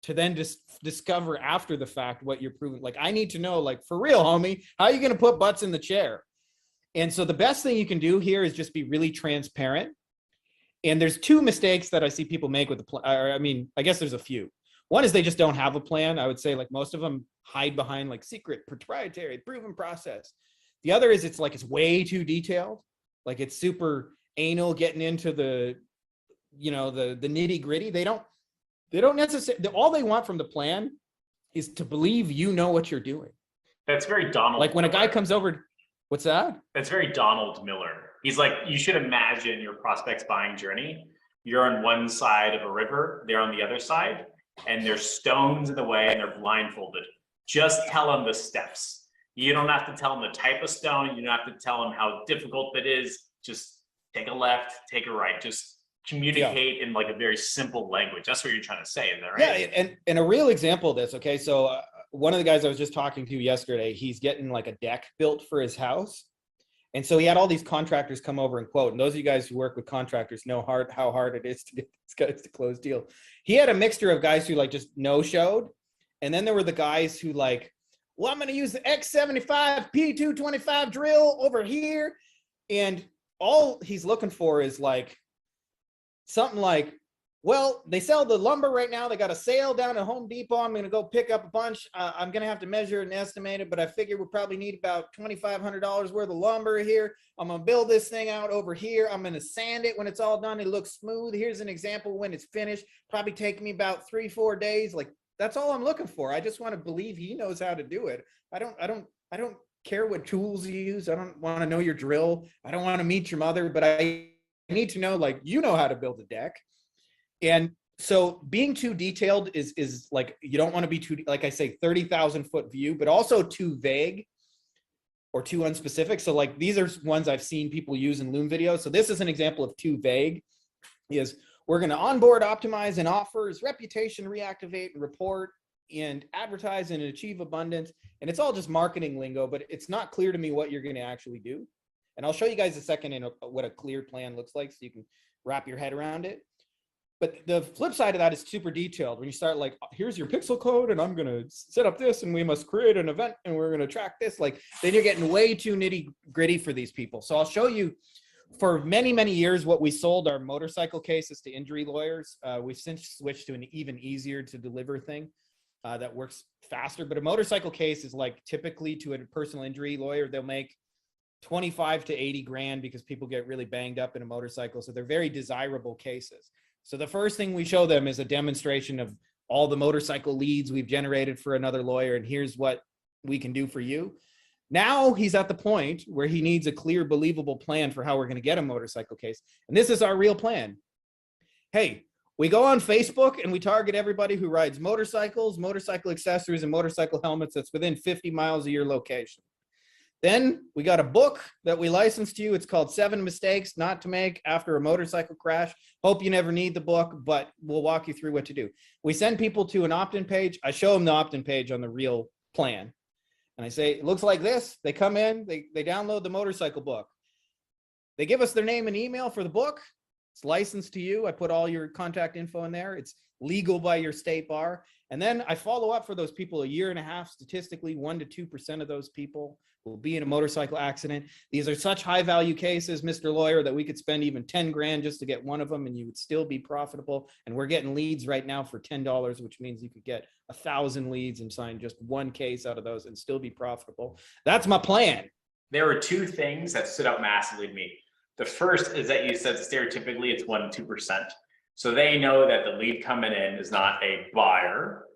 Speaker 2: to then just discover after the fact what you're proving. Like, I need to know, like, for real, homie, how are you going to put butts in the chair? And so the best thing you can do here is just be really transparent. And there's 2 mistakes that I see people make with the plan. I mean, I guess there's a few. One is they just don't have a plan. I would say like most of them hide behind like secret, proprietary, proven process. The other is it's way too detailed. Like it's super anal, getting into the, the nitty gritty. They don't necessarily, all they want from the plan is to believe you know what you're doing.
Speaker 1: That's very Donald.
Speaker 2: Like when a guy comes over, what's that?
Speaker 1: That's very Donald Miller. He's like, you should imagine your prospect's buying journey. You're on one side of a river, they're on the other side, and there's stones in the way and they're blindfolded. Just tell them the steps. You don't have to tell them the type of stone. You don't have to tell them how difficult it is. Just take a left, take a right. Just communicate in like a very simple language. That's what you're trying to say, isn't that right?
Speaker 2: Yeah, and a real example of this. Okay, so one of the guys I was just talking to yesterday, he's getting like a deck built for his house, and so he had all these contractors come over and quote. And those of you guys who work with contractors know how hard it is to get these guys to close deal. He had a mixture of guys who like just no-showed, and then there were the guys who like, well, I'm going to use the X75 P225 drill over here, and all he's looking for is like something like, well, they sell the lumber right now. They got a sale down at Home Depot. I'm going to go pick up a bunch. I'm going to have to measure and estimate it, but I figure we'll probably need about $2,500 worth of lumber here. I'm going to build this thing out over here. I'm going to sand it when it's all done. It looks smooth. Here's an example when it's finished. Probably take me about 3-4 days. Like That's all I'm looking for. I just want to believe he knows how to do it. I don't care what tools you use. I don't want to know your drill. I don't want to meet your mother, but I need to know, like, you know how to build a deck. And so being too detailed is like, you don't want to be too, like I say, 30,000 foot view, but also too vague or too unspecific. So like, these are ones I've seen people use in Loom videos. So this is an example of too vague. Is we're going to onboard, optimize, and offers, reputation, reactivate, and report, and advertise and achieve abundance. And it's all just marketing lingo, but it's not clear to me what you're going to actually do. And I'll show you guys a second in what a clear plan looks like so you can wrap your head around it. But the flip side of that is super detailed. When you start like, here's your pixel code, and I'm going to set up this, and we must create an event, and we're going to track this. Like, then you're getting way too nitty gritty for these people. So I'll show you. For many, many years, what we sold are motorcycle cases to injury lawyers. We've since switched to an even easier to deliver thing that works faster. But a motorcycle case is like, typically to a personal injury lawyer, they'll make 25 to 80 grand because people get really banged up in a motorcycle. So they're very desirable cases. So the first thing we show them is a demonstration of all the motorcycle leads we've generated for another lawyer, and here's what we can do for you. Now he's at the point where he needs a clear, believable plan for how we're going to get a motorcycle case. And this is our real plan. Hey, we go on Facebook and we target everybody who rides motorcycles, motorcycle accessories, and motorcycle helmets that's within 50 miles of your location. Then we got a book that we license to you. It's called 7 Mistakes Not to Make After a Motorcycle Crash. Hope you never need the book, but we'll walk you through what to do. We send people to an opt-in page. I show them the opt-in page on the real plan. And I say, it looks like this. They come in, they download the motorcycle book. They give us their name and email for the book. It's licensed to you. I put all your contact info in there. It's legal by your state bar. And then I follow up for those people a year and a half. Statistically, 1 to 2% of those people will be in a motorcycle accident. These are such high value cases, Mr. Lawyer, that we could spend even 10 grand just to get one of them and you would still be profitable. And we're getting leads right now for $10, which means you could get 1,000 leads and sign just one case out of those and still be profitable. That's my plan.
Speaker 1: There were two things that stood out massively to me. The first is that you said stereotypically it's 1 to 2%. So they know that the lead coming in is not a buyer.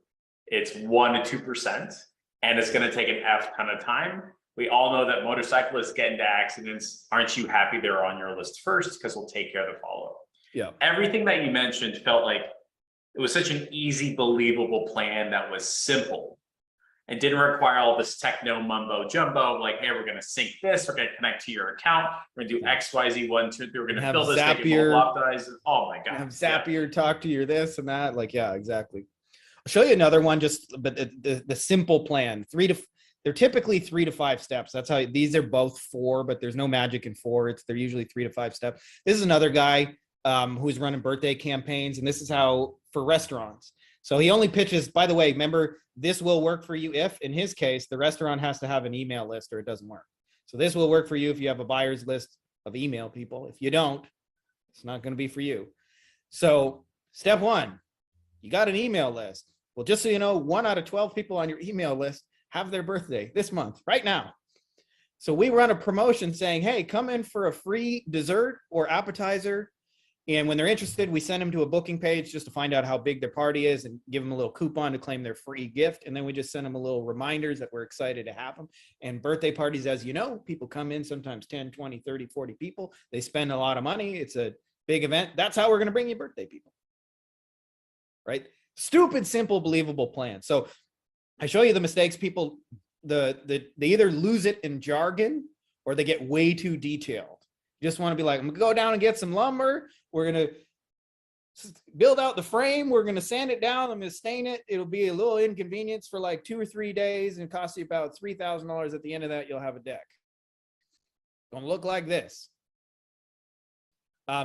Speaker 1: It's 1 to 2%, and it's going to take an F ton of time. We all know that motorcyclists get into accidents. Aren't you happy they're on your list first? Because we'll take care of the follow-up.
Speaker 2: Yeah.
Speaker 1: Everything that you mentioned felt like it was such an easy, believable plan that was simple and didn't require all this techno mumbo jumbo. Like, hey, we're going to sync this. We're going to connect to your account. We're going to do X, Y, Z, 1, 2, 3. We're going to fill this.
Speaker 2: Zapier,
Speaker 1: optimize. Oh my God.
Speaker 2: Have Zapier talk to your this and that. Like, yeah, exactly. I'll show you another one, but the simple plan. They're typically 3 to 5 steps. That's how these are both 4, but there's no magic in 4. They're usually 3 to 5 steps. This is another guy who's running birthday campaigns, and this is how for restaurants. So he only pitches, by the way, remember, this will work for you if, in his case, the restaurant has to have an email list or it doesn't work. So this will work for you if you have a buyer's list of email people. If you don't, it's not going to be for you. So step 1, you got an email list. Well, just so you know, 1 out of 12 people on your email list have their birthday this month, right now. So we run a promotion saying, hey, come in for a free dessert or appetizer. And when they're interested, we send them to a booking page just to find out how big their party is and give them a little coupon to claim their free gift. And then we just send them a little reminders that we're excited to have them. And birthday parties, as you know, people come in, sometimes 10, 20, 30, 40 people. They spend a lot of money. It's a big event. That's how we're going to bring you birthday people. Right? Stupid, simple, believable plan. So I show you the mistakes people, they either lose it in jargon or they get way too detailed. You just want to be like, I'm gonna go down and get some lumber. We're going to build out the frame. We're going to sand it down. I'm going to stain it. It'll be a little inconvenience for like 2 or 3 days and cost you about $3,000. At the end of that, you'll have a deck. Gonna look like this.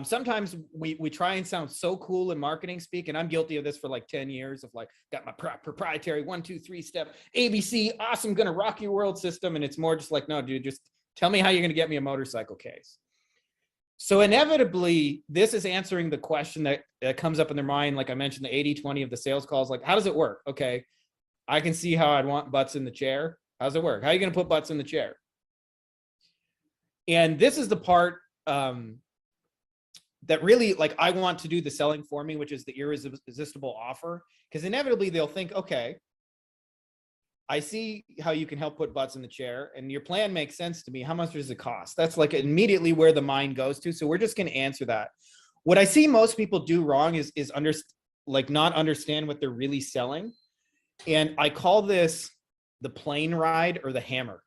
Speaker 2: Sometimes we try and sound so cool in marketing speak, and I'm guilty of this for like 10 years of like, got my proprietary 1, 2, 3 step ABC, awesome, gonna rock your world system. And it's more just like, no, dude, just tell me how you're gonna get me a motorcycle case. So inevitably, this is answering the question that comes up in their mind. Like I mentioned, the 80-20 of the sales calls, like, how does it work? Okay, I can see how I'd want butts in the chair. How does it work? How are you gonna put butts in the chair? And this is the part, that really like I want to do the selling for me, which is the irresistible offer. Because inevitably they'll think, okay, I see how you can help put butts in the chair and your plan makes sense to me. How much does it cost? That's like immediately where the mind goes to. So we're just going to answer that. What I see most people do wrong is not understand what they're really selling. And I call this the plane ride or the hammer.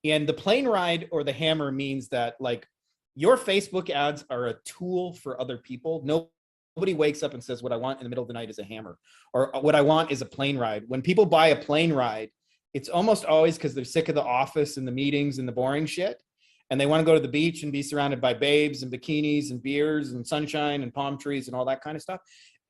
Speaker 2: And the plane ride or the hammer means that like your Facebook ads are a tool for other people. Nobody wakes up and says, what I want in the middle of the night is a hammer, or what I want is a plane ride. When people buy a plane ride, it's almost always because they're sick of the office and the meetings and the boring shit. And they want to go to the beach and be surrounded by babes and bikinis and beers and sunshine and palm trees and all that kind of stuff.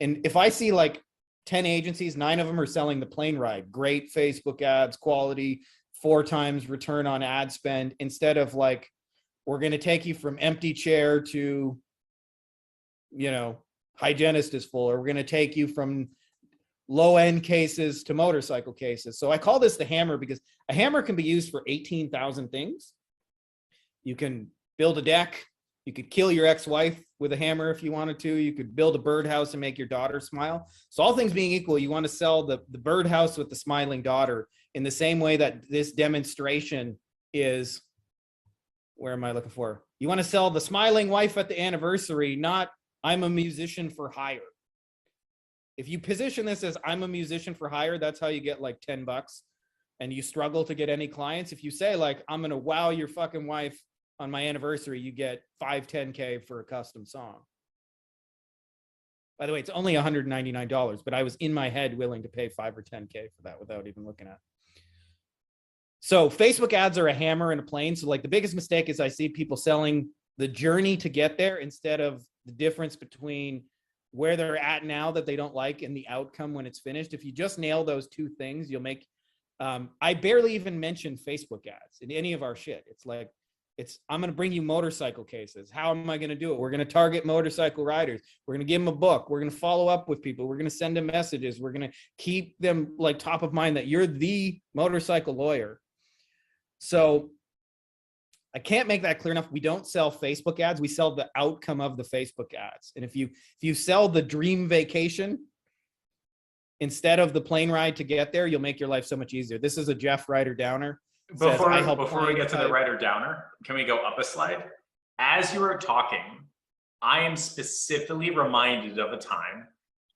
Speaker 2: And if I see like 10 agencies, 9 of them are selling the plane ride, great Facebook ads, quality, 4 times return on ad spend, instead of like, we're going to take you from empty chair to, hygienist is full, or we're going to take you from low end cases to motorcycle cases. So I call this the hammer because a hammer can be used for 18,000 things. You can build a deck. You could kill your ex-wife with a hammer if you wanted to. You could build a birdhouse and make your daughter smile. So all things being equal, you want to sell the birdhouse with the smiling daughter in the same way that this demonstration is, where am I looking for? You want to sell the smiling wife at the anniversary, not I'm a musician for hire. If you position this as I'm a musician for hire, that's how you get like $10 and you struggle to get any clients. If you say like, I'm going to wow your fucking wife on my anniversary, you get 5-10K for a custom song. By the way, it's only $199, but I was in my head willing to pay 5 or 10K for that without even looking at it. So Facebook ads are a hammer and a plane. So like the biggest mistake is I see people selling the journey to get there instead of the difference between where they're at now that they don't like and the outcome when it's finished. If you just nail those 2 things, you'll make, I barely even mention Facebook ads in any of our shit. It's like, I'm going to bring you motorcycle cases. How am I going to do it? We're going to target motorcycle riders. We're going to give them a book. We're going to follow up with people. We're going to send them messages. We're going to keep them like top of mind that you're the motorcycle lawyer. So I can't make that clear enough. We don't sell Facebook ads. We sell the outcome of the Facebook ads. And if you sell the dream vacation instead of the plane ride to get there, you'll make your life so much easier. This is a Jeff Ryder Downer.
Speaker 1: Before we get to the Ryder Downer, can we go up a slide? As you were talking, I am specifically reminded of a time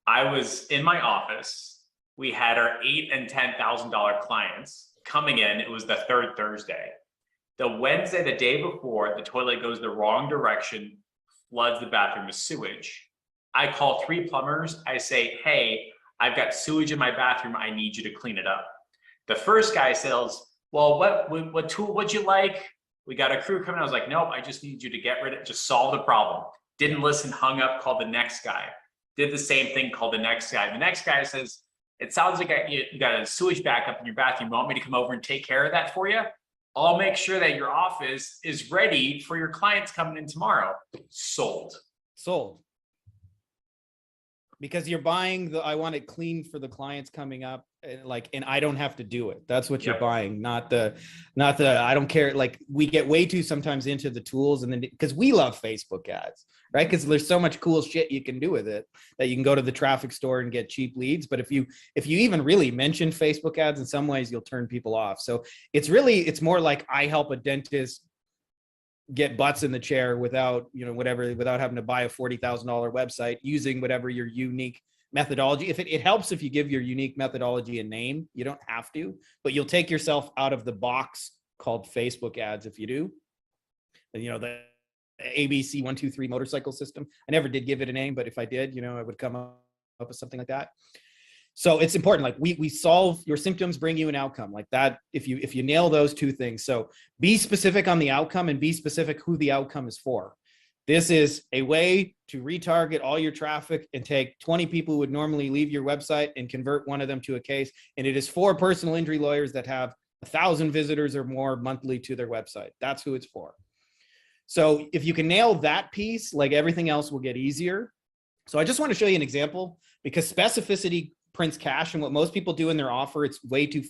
Speaker 1: I was in my office. We had our $8,000 and $10,000 clients coming in. It was the 3rd Thursday. The Wednesday, the day before, the toilet goes the wrong direction, floods the bathroom with sewage. I call 3 plumbers. I say, hey, I've got sewage in my bathroom. I need you to clean it up. The first guy says, well, what tool would you like? We got a crew coming. I was like, nope, I just need you to get rid of it. Just solve the problem. Didn't listen, hung up, called the next guy. Did the same thing, called the next guy. The next guy says, it sounds like you got a sewage backup in your bathroom. You want me to come over and take care of that for you? I'll make sure that your office is ready for your clients coming in tomorrow. Sold. Because you're buying I want it clean for the clients coming up, and I don't have to do it. That's what you're buying, not the I don't care. Like we get way too sometimes into the tools, and then because we love Facebook ads, right? Because there's so much cool shit you can do with it that you can go to the traffic store and get cheap leads. But if you even really mention Facebook ads, in some ways you'll turn people off. So it's more like I help a dentist get butts in the chair without having to buy a $40,000 website, using whatever your unique methodology. If it helps if you give your unique methodology a name, you don't have to, but you'll take yourself out of the box called Facebook ads if you do. The ABC 123 motorcycle system. I never did give it a name, but if I did, I would come up with something like that. So it's important. Like we solve your symptoms, bring you an outcome like that. If you nail those 2 things, so be specific on the outcome and be specific who the outcome is for. This is a way to retarget all your traffic and take 20 people who would normally leave your website and convert one of them to a case. And it is for personal injury lawyers that have 1,000 visitors or more monthly to their website. That's who it's for. So if you can nail that piece, like everything else will get easier. So I just want to show you an example because specificity prints cash, and what most people do in their offer, it's way too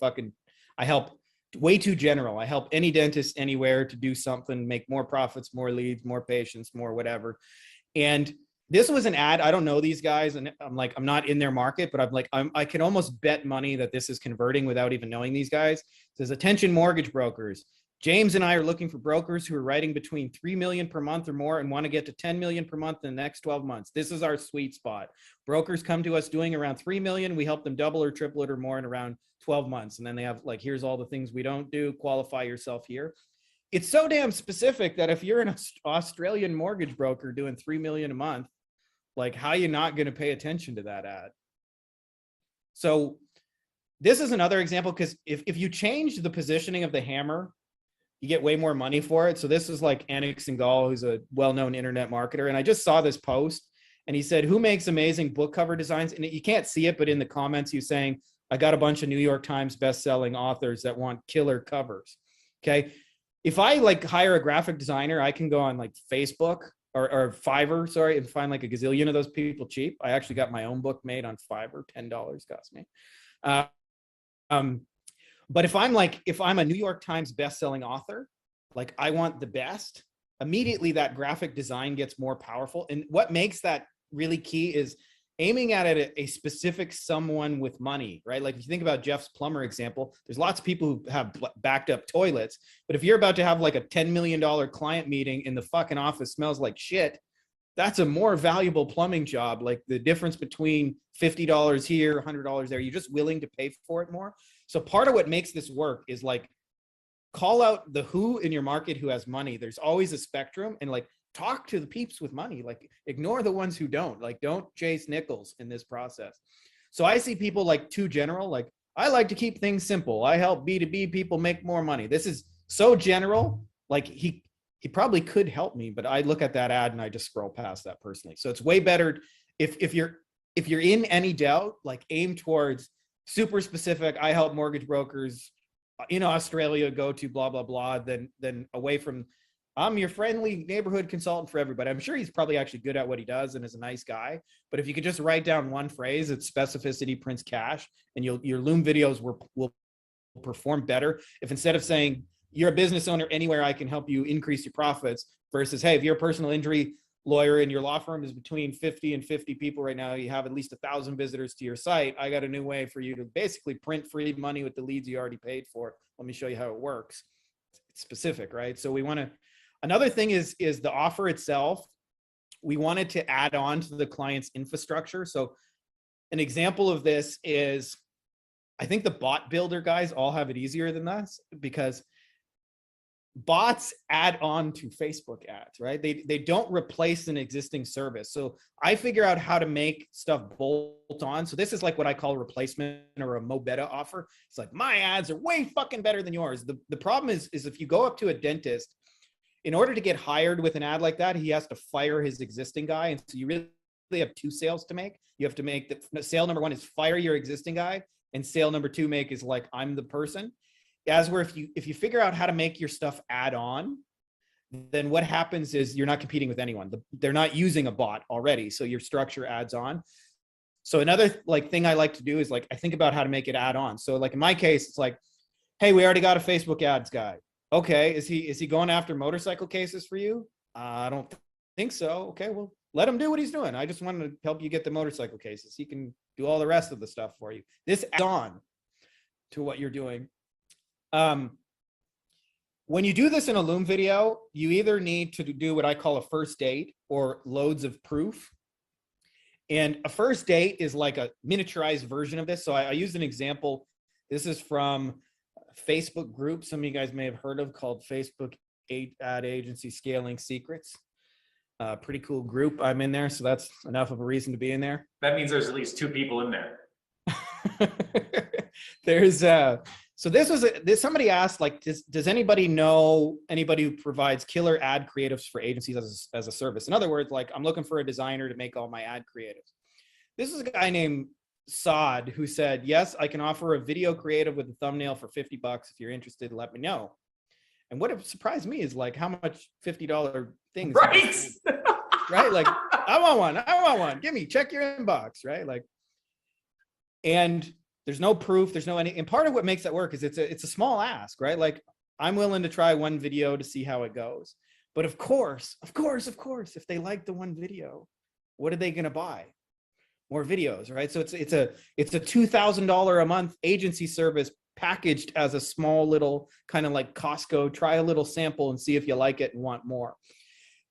Speaker 1: way too general. I help any dentist anywhere to do something, make more profits, more leads, more patients, more whatever.
Speaker 2: And this was an ad. I don't know these guys, and I'm like, I'm not in their market, but I'm like, I can almost bet money that this is converting without even knowing these guys. It says, attention mortgage brokers. James and I are looking for brokers who are writing between 3 million per month or more and want to get to 10 million per month in the next 12 months. This is our sweet spot. Brokers come to us doing around 3 million. We help them double or triple it or more in around 12 months. And then they have like, here's all the things we don't do. Qualify yourself here. It's so damn specific that if you're an Australian mortgage broker doing 3 million a month, like, how are you not going to pay attention to that ad? So this is another example, because if you change the positioning of the hammer, you get way more money for it. So this is like Anik Singhal, who's a well-known internet marketer. And I just saw this post and he said, who makes amazing book cover designs? And you can't see it, but in the comments, he's saying, I got a bunch of New York Times best-selling authors that want killer covers. Okay. If I like hire a graphic designer, I can go on like Facebook or Fiverr, sorry, and find like a gazillion of those people cheap. I actually got my own book made on Fiverr, $10 cost me. But if I'm a New York Times best-selling author, like I want the best, immediately that graphic design gets more powerful. And what makes that really key is aiming at a specific someone with money, right? Like if you think about Jeff's plumber example, there's lots of people who have backed up toilets, but if you're about to have like a $10 million client meeting and the fucking office smells like shit, that's a more valuable plumbing job. Like the difference between $50 here, $100 there, you're just willing to pay for it more. So part of what makes this work is like, call out the who in your market who has money. There's always a spectrum, and like talk to the peeps with money, like ignore the ones who don't, like don't chase nickels in this process. So I see people like too general, like I like to keep things simple. I help B2B people make more money. This is so general. Like he probably could help me, but I look at that ad and I just scroll past that personally. So it's way better if you're in any doubt, like aim towards super specific. I help mortgage brokers in Australia go to blah, blah, blah, then away from, I'm your friendly neighborhood consultant for everybody. I'm sure he's probably actually good at what he does and is a nice guy. But if you could just write down one phrase, it's specificity prints cash, and your Loom videos will perform better. If instead of saying, you're a business owner anywhere, I can help you increase your profits, versus, hey, if you're a personal injury lawyer and your law firm is between 50 and 50 people right now, you have at least 1,000 visitors to your site, I got a new way for you to basically print free money with the leads you already paid for. Let me show you how it works. It's specific, right? So we want to, another thing is the offer itself. We wanted to add on to the client's infrastructure. So an example of this is, I think the bot builder guys all have it easier than us, because bots add on to Facebook ads, right? They don't replace an existing service. So I figure out how to make stuff bolt on. So this is like what I call replacement or a mo beta offer. It's like, my ads are way fucking better than yours. The problem is if you go up to a dentist, in order to get hired with an ad like that, he has to fire his existing guy. And so you really have two sales to make. You have to make the sale number one is fire your existing guy, and sale number two make is like, I'm the person. As where if you figure out how to make your stuff add on, then what happens is you're not competing with anyone. They're not using a bot already, so your structure adds on. So another like thing I like to do is like, I think about how to make it add on. So like in my case, it's like, hey, we already got a Facebook ads guy. Okay, is he going after motorcycle cases for you? I don't think so. Okay, well, let him do what he's doing. I just wanted to help you get the motorcycle cases. He can do all the rest of the stuff for you. This adds on to what you're doing. When you do this in a Loom video, you either need to do what I call a first date or loads of proof. And a first date is like a miniaturized version of this. So I used an example. This is from a Facebook group some of you guys may have heard of, called Facebook Ad Agency Scaling Secrets. Pretty cool group. I'm in there, so that's enough of a reason to be in there.
Speaker 1: That means there's at least 2 people in there.
Speaker 2: There's so this was somebody asked, like, does anybody know anybody who provides killer ad creatives for agencies as a service? In other words, like, I'm looking for a designer to make all my ad creatives. This is a guy named Saad who said, yes, I can offer a video creative with a thumbnail for $50. If you're interested, let me know. And what surprised me is like how much $50 things,
Speaker 1: right?
Speaker 2: Right? Like, I want one. Check your inbox, right? Like, and there's no proof, there's no any, and part of what makes that work is it's a small ask, right? Like, I'm willing to try one video to see how it goes. But of course, if they like the one video, what are they going to buy? More videos, right? So it's a $2,000 a month agency service packaged as a small little kind of like Costco, try a little sample and see if you like it and want more.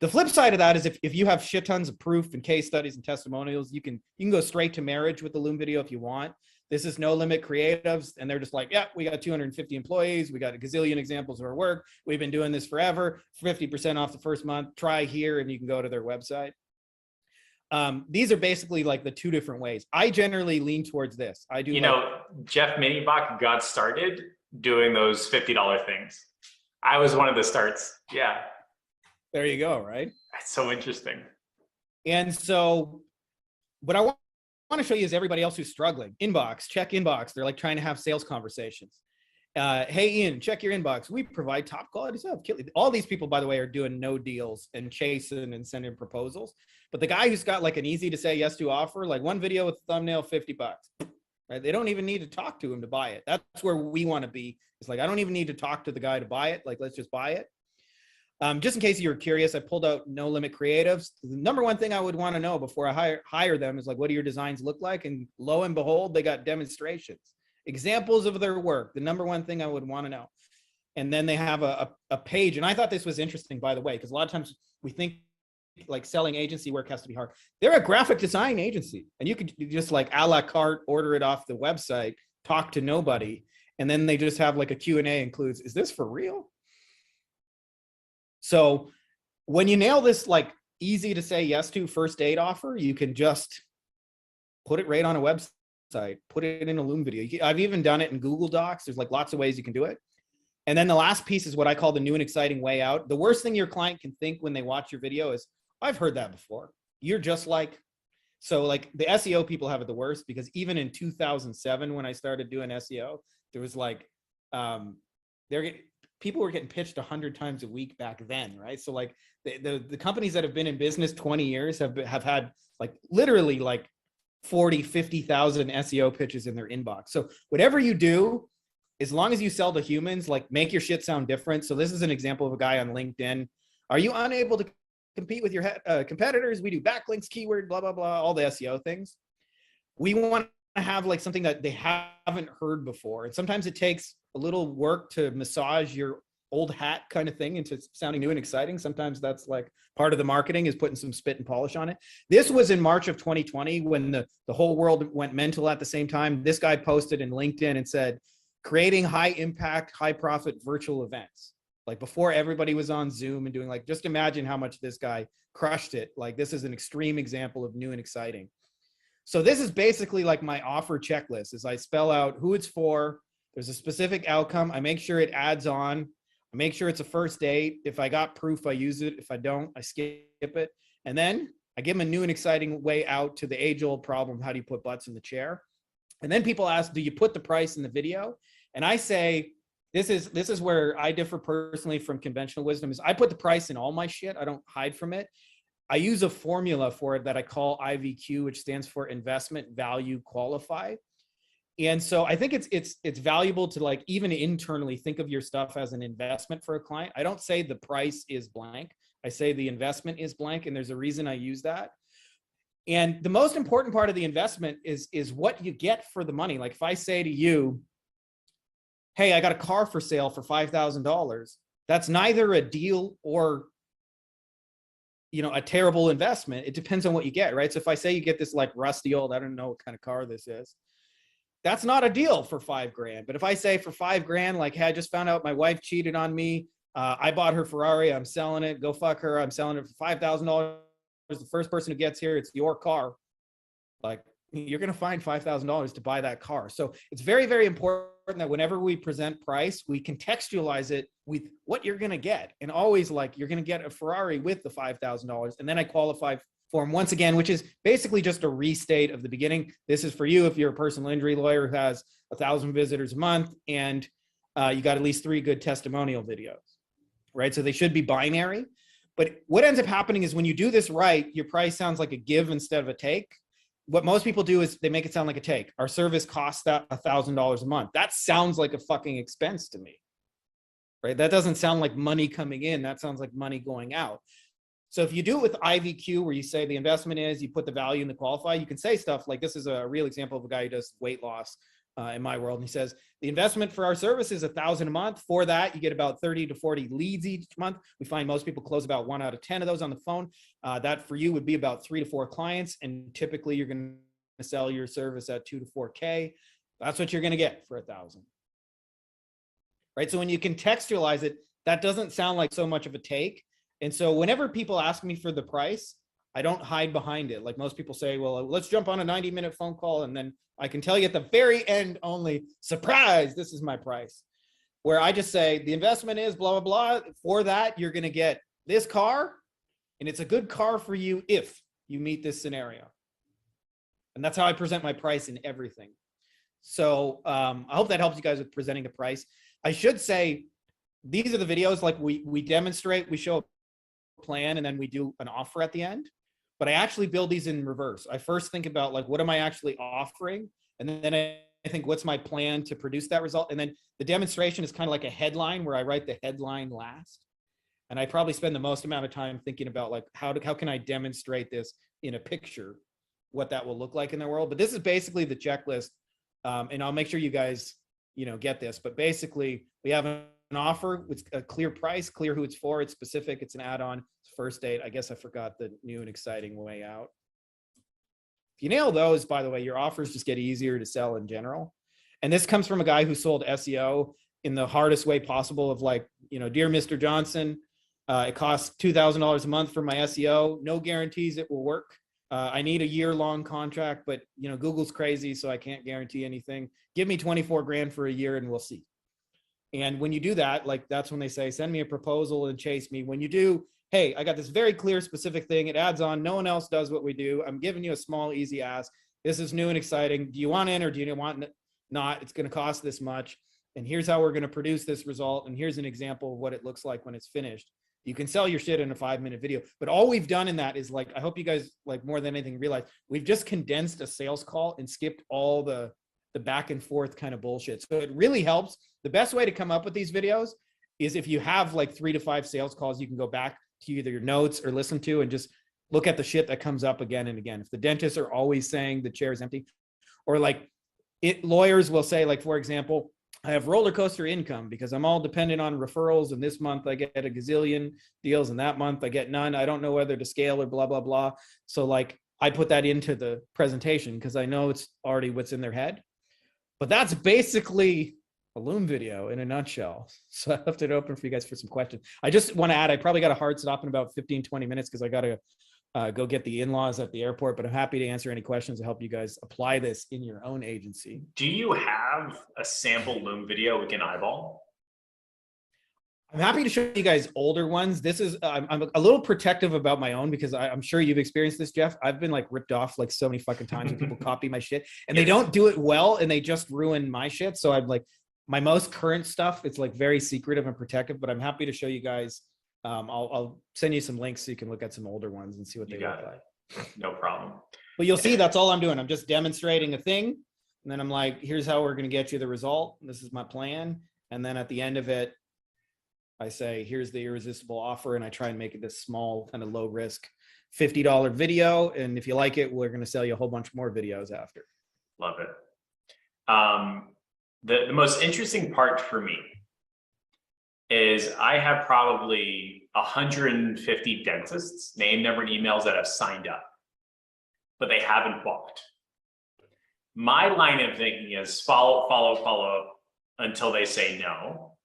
Speaker 2: The flip side of that is if you have shit tons of proof and case studies and testimonials, you can go straight to marriage with the Loom video if you want. This is no limit creatives, and they're just like, yeah, we got 250 employees, we got a gazillion examples of our work, we've been doing this forever, 50% off the first month, try here, and you can go to their website. These are basically like the two different ways. I generally lean towards this. I do.
Speaker 1: You know, Jeff Minibach got started doing those $50 things. I was one of the starts. Yeah.
Speaker 2: There you go. Right.
Speaker 1: That's so interesting.
Speaker 2: And so what I want to show you is everybody else who's struggling. Inbox, check inbox. They're like trying to have sales conversations. Hey, Ian, check your inbox. We provide top quality stuff. All these people, by the way, are doing no deals and chasing and sending proposals. But the guy who's got like an easy to say yes to offer, like one video with a thumbnail, $50, right? They don't even need to talk to him to buy it. That's where we want to be. It's like, I don't even need to talk to the guy to buy it. Like, let's just buy it. Just in case you were curious, I pulled out No Limit Creatives. The number one thing I would want to know before I hire them is like, what do your designs look like? And lo and behold, they got demonstrations, examples of their work. The number one thing I would want to know. And then they have a page. And I thought this was interesting, by the way, because a lot of times we think like selling agency work has to be hard. They're a graphic design agency, and you could just like a la carte order it off the website, talk to nobody. And then they just have like a Q&A includes, is this for real? So when you nail this, like easy to say yes to first date offer, you can just put it right on a website, put it in a Loom video. I've even done it in Google Docs. There's like lots of ways you can do it. And then the last piece is what I call the new and exciting way out. The worst thing your client can think when they watch your video is, I've heard that before. You're just like, so like the SEO people have it the worst, because even in 2007, when I started doing SEO, there was like, people were getting pitched 100 times a week back then, right? So like the companies that have been in business 20 years have had like literally like 40, 50,000 SEO pitches in their inbox. So whatever you do, as long as you sell to humans, like make your shit sound different. So this is an example of a guy on LinkedIn. Are you unable to compete with your competitors? We do backlinks, keyword, blah, blah, blah, all the SEO things. We want to have like something that they haven't heard before. And sometimes it takes a little work to massage your old hat kind of thing into sounding new and exciting. Sometimes that's like part of the marketing is putting some spit and polish on it. This was in March of 2020 when the whole world went mental at the same time. This guy posted in LinkedIn and said, creating high impact, high profit virtual events. Like before everybody was on Zoom and doing like, just imagine how much this guy crushed it. Like this is an extreme example of new and exciting. So this is basically like my offer checklist is I spell out who it's for. There's a specific outcome. I make sure it adds on. I make sure it's a first date. If I got proof, I use it. If I don't, I skip it. And then I give them a new and exciting way out to the age old problem. How do you put butts in the chair? And then people ask, do you put the price in the video? And I say, this is where I differ personally from conventional wisdom is I put the price in all my shit. I don't hide from it. I use a formula for it that I call IVQ, which stands for investment, value, qualify. And so I think it's valuable to like even internally think of your stuff as an investment for a client. I don't say the price is blank. I say the investment is blank. And there's a reason I use that. And the most important part of the investment is what you get for the money. Like if I say to you, hey, I got a car for sale for $5,000. That's neither a deal or, a terrible investment. It depends on what you get, right? So if I say you get this like rusty old, I don't know what kind of car this is, that's not a deal for $5,000. But if I say for $5,000, like, hey, I just found out my wife cheated on me. I bought her Ferrari. I'm selling it. Go fuck her. I'm selling it for $5,000. The first person who gets here, it's your car. Like, you're going to find $5,000 to buy that car. So it's very, very important that whenever we present price, we contextualize it with what you're going to get. And always like, you're going to get a Ferrari with the $5,000. And then I qualify for them once again, which is basically just a restate of the beginning. This is for you if you're a personal injury lawyer who has 1,000 visitors a month and you got at least 3 good testimonial videos, right? So they should be binary. But what ends up happening is when you do this right, your price sounds like a give instead of a take. What most people do is they make it sound like a take. Our service costs that $1,000 a month. That sounds like a fucking expense to me. right? That doesn't sound like money coming in. That sounds like money going out. So if you do it with IVQ, where you say the investment is, you put the value in the qualify, you can say stuff like, this is a real example of a guy who does weight loss in my world. And he says, the investment for our service is $1,000 a month. For that, you get about 30 to 40 leads each month. We find most people close about 1 out of 10 of those on the phone. That for you would be about 3 to 4 clients. And typically you're going to sell your service at 2 to 4K. That's what you're going to get for 1,000. Right? So when you contextualize it, that doesn't sound like so much of a take. And so whenever people ask me for the price, I don't hide behind it. Like most people say, well, let's jump on a 90-minute phone call. And then I can tell you at the very end only, surprise, this is my price. Where I just say the investment is blah, blah, blah. For that, you're going to get this car. And it's a good car for you if you meet this scenario. And that's how I present my price in everything. So I hope that helps you guys with presenting the price. I should say, these are the videos like we demonstrate, we show plan, and then we do an offer at the end. But I actually build these in reverse. I first think about like, what am I actually offering? And then I think, what's my plan to produce that result? And then the demonstration is kind of like a headline where I write the headline last. And I probably spend the most amount of time thinking about like, how can I demonstrate this in a picture, what that will look like in the world. But this is basically the checklist. And I'll make sure you guys, get this. But basically we have an offer with a clear price, clear who it's for, it's specific, it's an add-on, it's first date. I guess I forgot the new and exciting way out. If you nail those, by the way, your offers just get easier to sell in general. And this comes from a guy who sold SEO in the hardest way possible of like, dear Mr. Johnson, it costs $2,000 a month for my SEO. No guarantees it will work. I need a year-long contract, but Google's crazy, so I can't guarantee anything. Give me 24 grand for a year and we'll see. And when you do that, like that's when they say, send me a proposal and chase me. When you do, hey, I got this very clear, specific thing. It adds on. No one else does what we do. I'm giving you a small, easy ask. This is new and exciting. Do you want in or do you want not? It's going to cost this much. And here's how we're going to produce this result. And here's an example of what it looks like when it's finished. You can sell your shit in a 5-minute video. But all we've done in that is like, I hope you guys like more than anything realize we've just condensed a sales call and skipped all the back and forth kind of bullshit. So it really helps. The best way to come up with these videos is if you have like 3 to 5 sales calls, you can go back to either your notes or listen to and just look at the shit that comes up again and again. If the dentists are always saying the chair is empty, or like lawyers will say, like, for example, I have roller coaster income because I'm all dependent on referrals. And this month I get a gazillion deals and that month I get none. I don't know whether to scale or blah, blah, blah. So like I put that into the presentation because I know it's already what's in their head. But that's basically a Loom video in a nutshell. So I left it open for you guys for some questions. I just want to add, I probably got a hard stop in about 15, 20 minutes because I got to go get the in-laws at the airport, but I'm happy to answer any questions to help you guys apply this in your own agency.
Speaker 1: Do you have a sample Loom video we can eyeball?
Speaker 2: I'm happy to show you guys older ones. This is, I'm a little protective about my own because I'm sure you've experienced this, Jeff. I've been like ripped off like so many fucking times when people copy my shit and they don't do it well and they just ruin my shit. So I'm like, my most current stuff, it's like very secretive and protective, but I'm happy to show you guys. I'll send you some links so you can look at some older ones and see what they look like.
Speaker 1: No problem.
Speaker 2: But you'll see that's all I'm doing. I'm just demonstrating a thing. And then I'm like, here's how we're going to get you the result. This is my plan. And then at the end of it, I say, here's the irresistible offer. And I try and make it this small, kind of low risk $50 video. And if you like it, we're going to sell you a whole bunch more videos after.
Speaker 1: Love it. The most interesting part for me is I have probably 150 dentists, name, number, and emails that have signed up, but they haven't bought. My line of thinking is follow until they say no.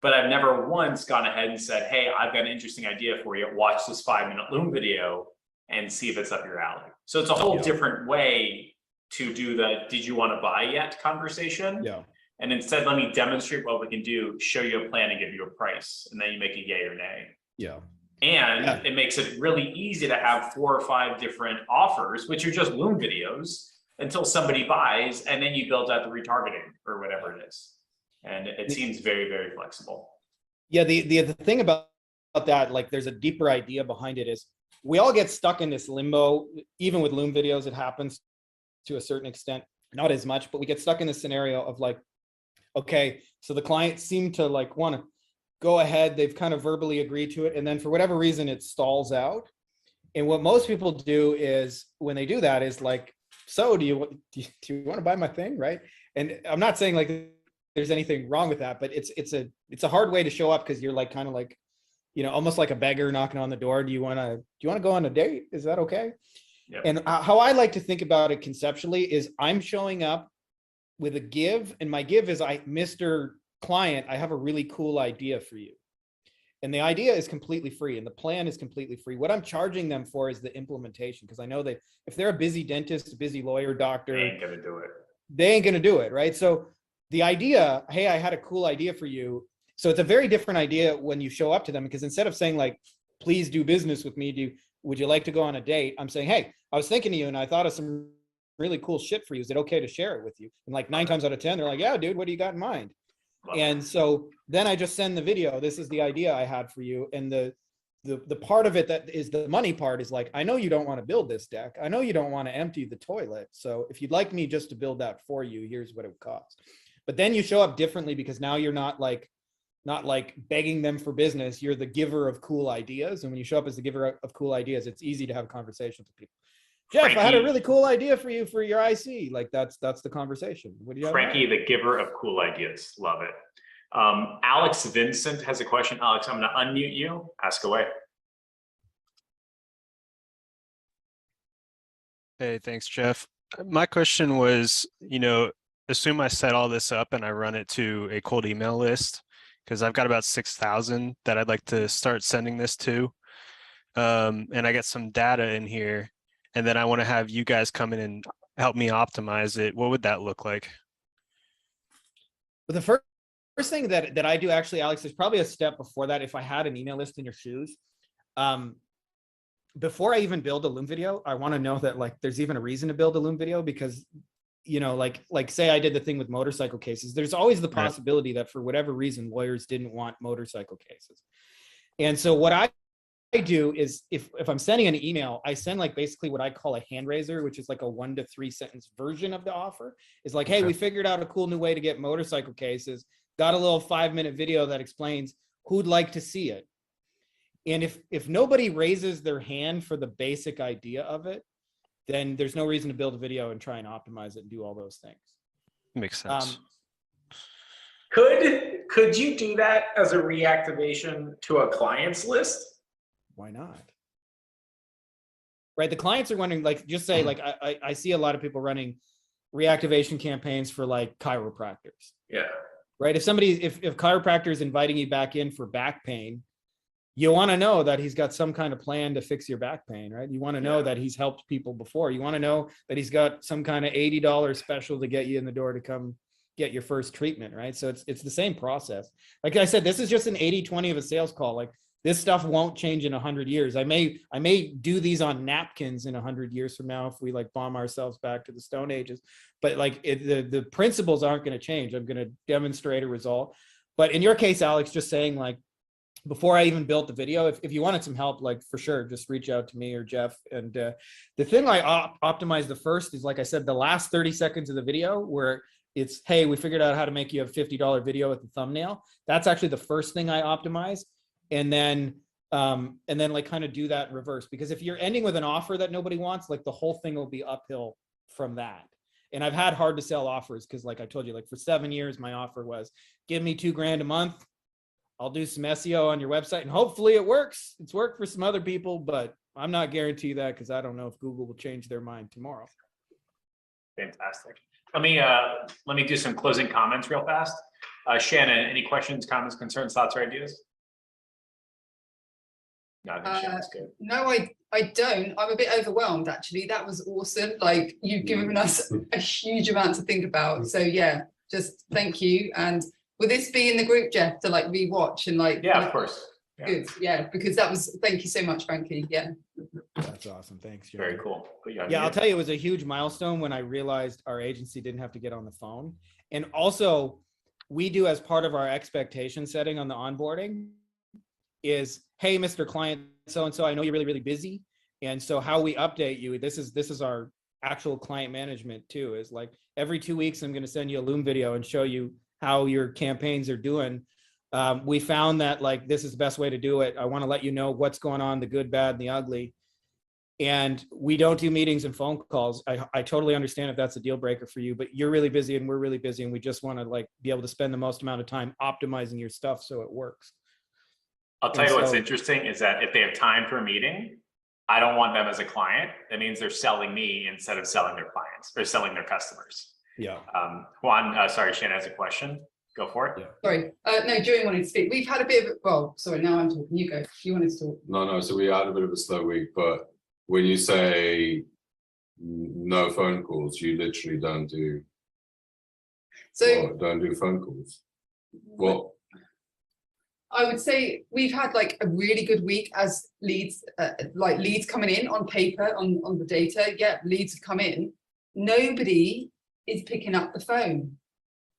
Speaker 1: But I've never once gone ahead and said, hey, I've got an interesting idea for you. Watch this 5-minute Loom video and see if it's up your alley. So it's a whole different way to do the did you want to buy yet conversation.
Speaker 2: Yeah.
Speaker 1: And instead, let me demonstrate what we can do, show you a plan and give you a price. And then you make a yay or nay.
Speaker 2: Yeah.
Speaker 1: And it makes it really easy to have 4 or 5 different offers, which are just Loom videos until somebody buys, and then you build out the retargeting or whatever it is. And it seems very, very flexible.
Speaker 2: Yeah, the thing about that, like there's a deeper idea behind it is we all get stuck in this limbo. Even with Loom videos, it happens to a certain extent, not as much, but we get stuck in this scenario of like, okay, so the client seemed to like want to go ahead, they've kind of verbally agreed to it, and then for whatever reason it stalls out. And what most people do is when they do that is like, so do you want to buy my thing, right? And I'm not saying like there's anything wrong with that, but it's a hard way to show up because you're like kind of like, you know, almost like a beggar knocking on the door. Do you want to go on a date? Is that okay?
Speaker 1: Yep.
Speaker 2: And how I like to think about it conceptually is I'm showing up with a give, and my give is Mr. Client, I have a really cool idea for you. And the idea is completely free and the plan is completely free. What I'm charging them for is the implementation, because I know that if they're a busy dentist, a busy lawyer, doctor,
Speaker 1: They ain't gonna do it.
Speaker 2: They ain't gonna do it, right? So the idea, hey, I had a cool idea for you. So it's a very different idea when you show up to them, because instead of saying like, please do business with me, would you like to go on a date? I'm saying, hey, I was thinking of you and I thought of some really cool shit for you. Is it okay to share it with you? And like 9 times out of 10, they're like, yeah, dude, what do you got in mind? And so then I just send the video. This is the idea I had for you. And the part of it that is the money part is like, I know you don't want to build this deck. I know you don't want to empty the toilet. So if you'd like me just to build that for you, here's what it would cost. But then you show up differently because now you're not like begging them for business. You're the giver of cool ideas. And when you show up as the giver of cool ideas, it's easy to have conversations with people. Jeff, Frankie, I had a really cool idea for you for your IC. Like that's the conversation. What do you have?
Speaker 1: Frankie, the giver of cool ideas. Love it. Alex Vincent has a question. Alex, I'm going to unmute you. Ask away.
Speaker 3: Hey, thanks, Jeff. My question was, assume I set all this up and I run it to a cold email list, because I've got about 6,000 that I'd like to start sending this to. And I get some data in here, and then I want to have you guys come in and help me optimize it. What would that look like?
Speaker 2: Well, the first thing that I do actually, Alex, there's probably a step before that. If I had an email list in your shoes, before I even build a Loom video, I want to know that like there's even a reason to build a Loom video, because like say I did the thing with motorcycle cases, there's always the possibility that for whatever reason lawyers didn't want motorcycle cases. And so what I do is if I'm sending an email, I send like basically what I call a hand raiser, which is like a 1 to 3 sentence version of the offer. Is like, hey, we figured out a cool new way to get motorcycle cases. Got a little 5-minute video that explains who'd like to see it. And if nobody raises their hand for the basic idea of it, then there's no reason to build a video and try and optimize it and do all those things.
Speaker 3: Makes sense.
Speaker 1: Could you do that as a reactivation to a client's list?
Speaker 2: Why not? Right. The clients are wondering, like, just say, like, I see a lot of people running reactivation campaigns for like chiropractors.
Speaker 1: Yeah.
Speaker 2: Right. If chiropractor is inviting you back in for back pain, you want to know that he's got some kind of plan to fix your back pain, right? You want to know that he's helped people before. You want to know that he's got some kind of $80 special to get you in the door to come get your first treatment, right? So it's the same process. Like I said, this is just an 80-20 of a sales call. Like this stuff won't change in 100 years. I may do these on napkins in 100 years from now if we like bomb ourselves back to the Stone Ages, but like the principles aren't going to change. I'm going to demonstrate a result. But in your case, Alex, just saying like, before I even built the video, if you wanted some help, like for sure, just reach out to me or Jeff. And the thing I optimize the first is, like I said, the last 30 seconds of the video where it's, hey, we figured out how to make you a $50 video with the thumbnail. That's actually the first thing I optimize. And then like kind of do that in reverse, because if you're ending with an offer that nobody wants, like the whole thing will be uphill from that. And I've had hard to sell offers because like I told you, like for 7 years, my offer was give me $2,000 a month. I'll do some SEO on your website and hopefully it works. It's worked for some other people, but I'm not guaranteeing that because I don't know if Google will change their mind tomorrow.
Speaker 1: Fantastic. Let me do some closing comments real fast. Shannon, any questions, comments, concerns, thoughts, or ideas? No, I think Shannon's good.
Speaker 4: No, I don't. I'm a bit overwhelmed actually. That was awesome. Like you've given us a huge amount to think about. So yeah, just thank you. And will this be in the group, Jeff, to like rewatch and like?
Speaker 1: Yeah, of course. Yeah.
Speaker 4: Good. Yeah, because that was, thank you so much, Frankie. Yeah.
Speaker 2: That's awesome. Thanks, Jerry.
Speaker 1: Very cool.
Speaker 2: Yeah, I'll tell you, it was a huge milestone when I realized our agency didn't have to get on the phone. And also we do, as part of our expectation setting on the onboarding, is, hey, Mr. Client, so-and-so, I know you're really, really busy. And so how we update you, this is our actual client management too, is like every 2 weeks, I'm going to send you a Loom video and show you how your campaigns are doing. We found that like, this is the best way to do it. I want to let you know what's going on, the good, bad, and the ugly. And we don't do meetings and phone calls. I totally understand if that's a deal breaker for you, but you're really busy and we're really busy. And we just want to like be able to spend the most amount of time optimizing your stuff so it works.
Speaker 1: I'll tell you what's interesting is that if they have time for a meeting, I don't want them as a client. That means they're selling me instead of selling their clients or selling their customers.
Speaker 2: Yeah.
Speaker 1: Juan, sorry, Shannon has a question. Go for it.
Speaker 2: Yeah.
Speaker 4: Sorry, no, Julian wanted to speak. We've had a bit of, well, sorry, now I'm talking, you go. You wanted to talk.
Speaker 5: No, so we had a bit of a slow week, but when you say no phone calls, you literally don't do phone calls. Well,
Speaker 4: I would say we've had like a really good week as leads, like leads coming in on paper, on the data. Yeah, leads have come in. Nobody is picking up the phone.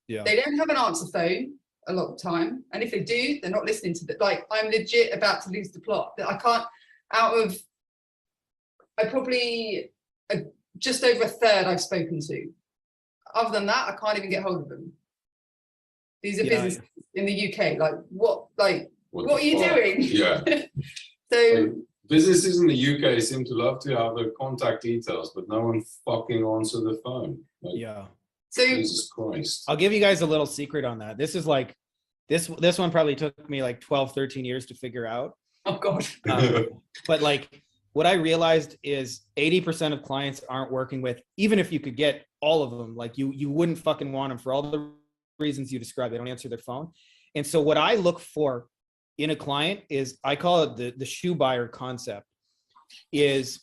Speaker 2: Yeah.
Speaker 4: They don't have an answer phone a lot of the time. And if they do, they're not listening to it. Like, I'm legit about to lose the plot. I can't, I probably, just over a third I've spoken to. Other than that, I can't even get hold of them. These are businesses in the UK. Like, what are you doing?
Speaker 5: Yeah.
Speaker 4: So
Speaker 5: businesses in the UK seem to love to have the contact details, but no one fucking answers the phone. Like,
Speaker 2: Yeah.
Speaker 4: So
Speaker 5: Jesus Christ.
Speaker 2: I'll give you guys a little secret on that. This is like, this one probably took me like 12, 13 years to figure out.
Speaker 4: oh God.
Speaker 2: But like, what I realized is 80% of clients aren't working with, even if you could get all of them, like you wouldn't fucking want them for all the reasons you described. They don't answer their phone. And so what I look for in a client is, I call it the shoe buyer concept, is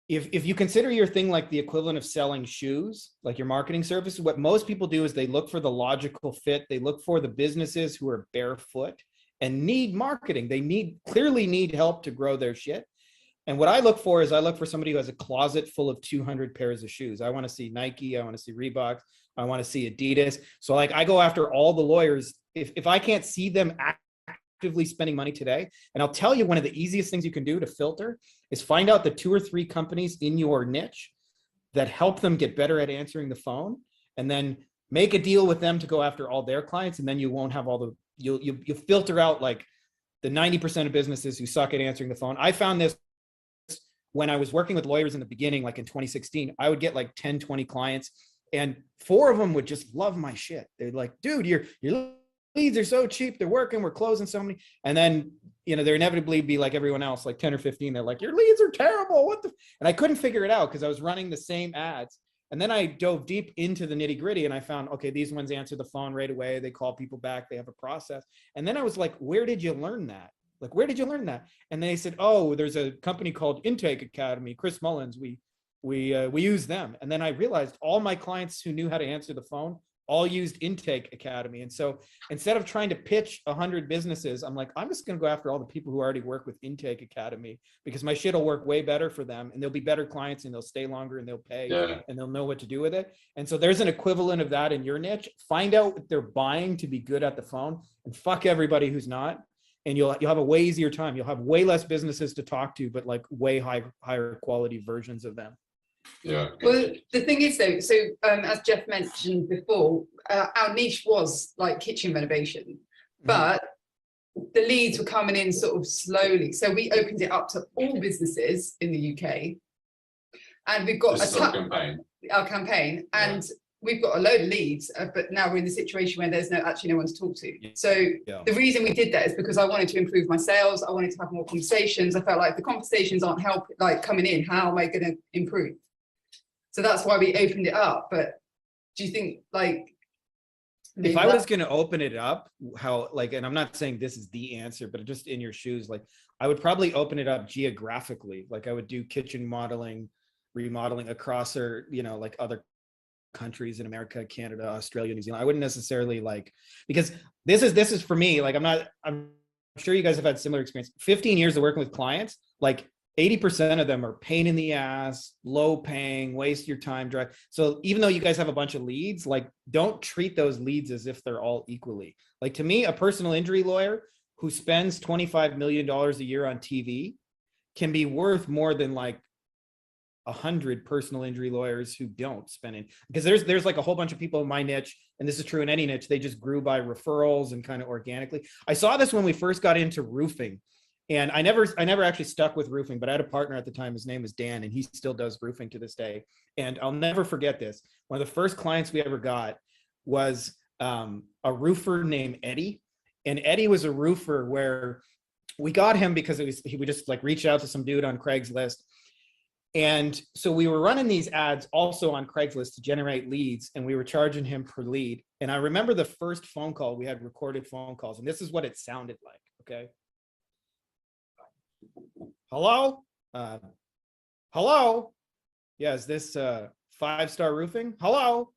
Speaker 2: if you consider your thing like the equivalent of selling shoes, like your marketing services, what most people do is they look for the logical fit. They look for the businesses who are barefoot and need marketing. They clearly need help to grow their shit. And what I look for is, I look for somebody who has a closet full of 200 pairs of shoes. I want to see Nike. I want to see Reebok. I want to see Adidas. So like, I go after all the lawyers. If I can't see them actively spending money today, and I'll tell you, one of the easiest things you can do to filter is find out the 2 or 3 companies in your niche that help them get better at answering the phone, and then make a deal with them to go after all their clients. And then you won't have all the, you'll filter out like the 90% of businesses who suck at answering the phone. I found this when I was working with lawyers in the beginning, like in 2016. I would get like 10, 20 clients, and 4 of them would just love my shit. They're like, dude, your leads are so cheap. They're working. We're closing so many. And then, they're inevitably be like everyone else, like 10 or 15. They're like, your leads are terrible. What the? And I couldn't figure it out because I was running the same ads. And then I dove deep into the nitty gritty, and I found, okay, these ones answer the phone right away. They call people back. They have a process. And then I was like, where did you learn that? Like, where did you learn that? And they said, oh, there's a company called Intake Academy, Chris Mullins. We use them. And then I realized all my clients who knew how to answer the phone all used Intake Academy. And so instead of trying to pitch 100 businesses, I'm like, I'm just going to go after all the people who already work with Intake Academy, because my shit will work way better for them, and they'll be better clients, and they'll stay longer, and they'll pay, and they'll know what to do with it. And so there's an equivalent of that in your niche. Find out what they're buying to be good at the phone, and fuck everybody who's not. And you'll have a way easier time. You'll have way less businesses to talk to, but like way higher quality versions of them.
Speaker 5: Yeah.
Speaker 4: Well, the thing is though, so as Jeff mentioned before, our niche was like kitchen renovation, but the leads were coming in sort of slowly. So we opened it up to all businesses in the UK, and we've got our campaign, and we've got a load of leads, but now we're in the situation where there's no one to talk to. So the reason we did that is because I wanted to improve my sales. I wanted to have more conversations. I felt like the conversations aren't coming in. How am I going to improve? So that's why we opened it up. But do you think
Speaker 2: if I was going to open it up, and I'm not saying this is the answer, but just in your shoes, like I would probably open it up geographically. Like I would do kitchen modeling, remodeling across, or, like other countries in America, Canada, Australia, New Zealand. I wouldn't necessarily because this is for me, I'm sure you guys have had similar experience. 15 years of working with clients, 80% of them are pain in the ass, low paying, waste your time, drive. So even though you guys have a bunch of leads, don't treat those leads as if they're all equally. To me, a personal injury lawyer who spends $25 million a year on TV can be worth more than 100 personal injury lawyers who don't spend it, because there's like a whole bunch of people in my niche, and this is true in any niche, they just grew by referrals and kind of organically. I saw this when we first got into roofing, and I never actually stuck with roofing, but I had a partner at the time, his name was Dan, and he still does roofing to this day. And I'll never forget this. One of the first clients we ever got was a roofer named Eddie. And Eddie was a roofer where we got him because he would just like reach out to some dude on Craigslist. And so we were running these ads also on Craigslist to generate leads, and we were charging him per lead. And I remember the first phone call, we had recorded phone calls, and this is what it sounded like, okay? Hello? Hello? Yeah, is this 5-star roofing? Hello?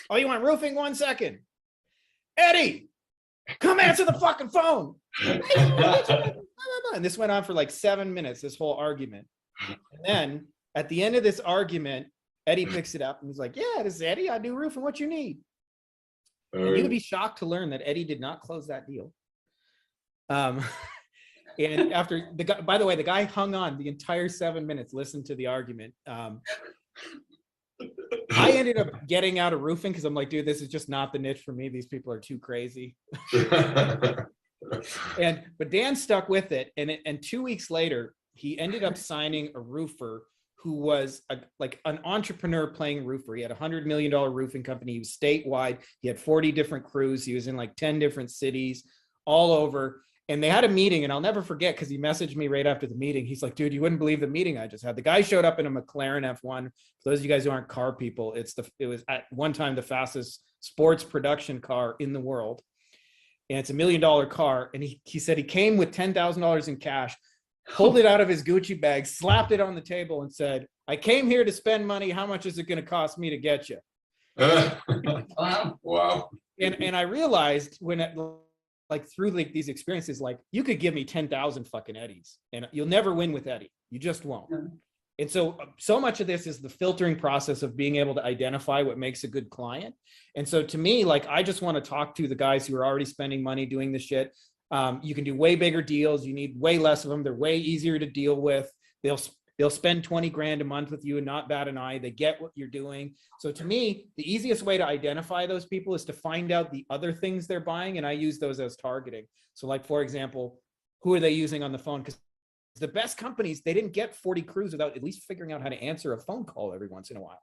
Speaker 2: Oh, you want roofing? 1 second. Eddie, come answer the fucking phone. And this went on for like 7 minutes, this whole argument. And then at the end of this argument, Eddie picks it up and he's like, yeah, this is Eddie. I do roofing. What you need? And you would be shocked to learn that Eddie did not close that deal. And after the guy, by the way, the guy hung on the entire 7 minutes, listened to the argument. I ended up getting out of roofing because I'm like, dude, this is just not the niche for me. These people are too crazy. But Dan stuck with it. And 2 weeks later, he ended up signing a roofer who was like an entrepreneur playing roofer. He had a $100 million roofing company. He was statewide. He had 40 different crews. He was in like 10 different cities all over. And they had a meeting, and I'll never forget because he messaged me right after the meeting. He's like, dude, you wouldn't believe the meeting I just had. The guy showed up in a McLaren F1. For those of you guys who aren't car people, it was at one time the fastest sports production car in the world. And it's $1 million car. And he said he came with $10,000 in cash, pulled it out of his Gucci bag, slapped it on the table and said, I came here to spend money. How much is it going to cost me to get you?
Speaker 5: Wow.
Speaker 2: And I realized like through like these experiences, like you could give me 10,000 fucking Eddies and you'll never win with Eddie. You just won't. And so much of this is the filtering process of being able to identify what makes a good client. And so to me, like, I just want to talk to the guys who are already spending money doing this shit. You can do way bigger deals. You need way less of them. They're way easier to deal with. They'll spend 20 grand a month with you and not bat an eye. They get what you're doing. So to me, the easiest way to identify those people is to find out the other things they're buying. And I use those as targeting. So like, for example, who are they using on the phone? Because the best companies, they didn't get 40 crews without at least figuring out how to answer a phone call every once in a while.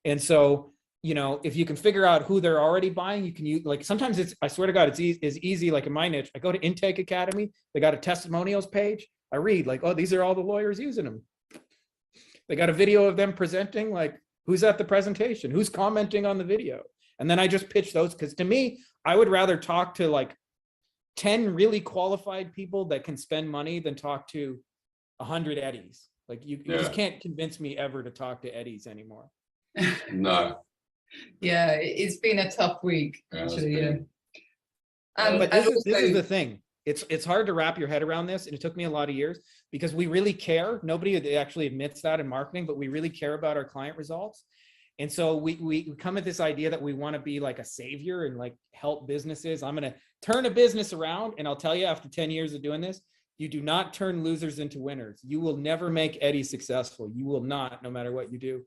Speaker 2: And so, you know, if you can figure out who they're already buying, you can use, like, sometimes it's, I swear to God, it's easy. Like in my niche, I go to Intake Academy, they got a testimonials page. I read like, oh, these are all the lawyers using them. They got a video of them presenting, like, who's at the presentation, who's commenting on the video. And then I just pitch those, because to me, I would rather talk to like 10 really qualified people that can spend money than talk to 100 Eddies. Like you just can't convince me ever to talk to Eddies anymore.
Speaker 5: No.
Speaker 4: Yeah, it's been a tough week, actually. Yeah.
Speaker 2: But this is the thing. It's hard to wrap your head around this, and it took me a lot of years because we really care. Nobody actually admits that in marketing, but we really care about our client results. And so we come at this idea that we want to be like a savior and like help businesses. I'm going to turn a business around, and I'll tell you, after 10 years of doing this, you do not turn losers into winners. You will never make Eddie successful. You will not, no matter what you do.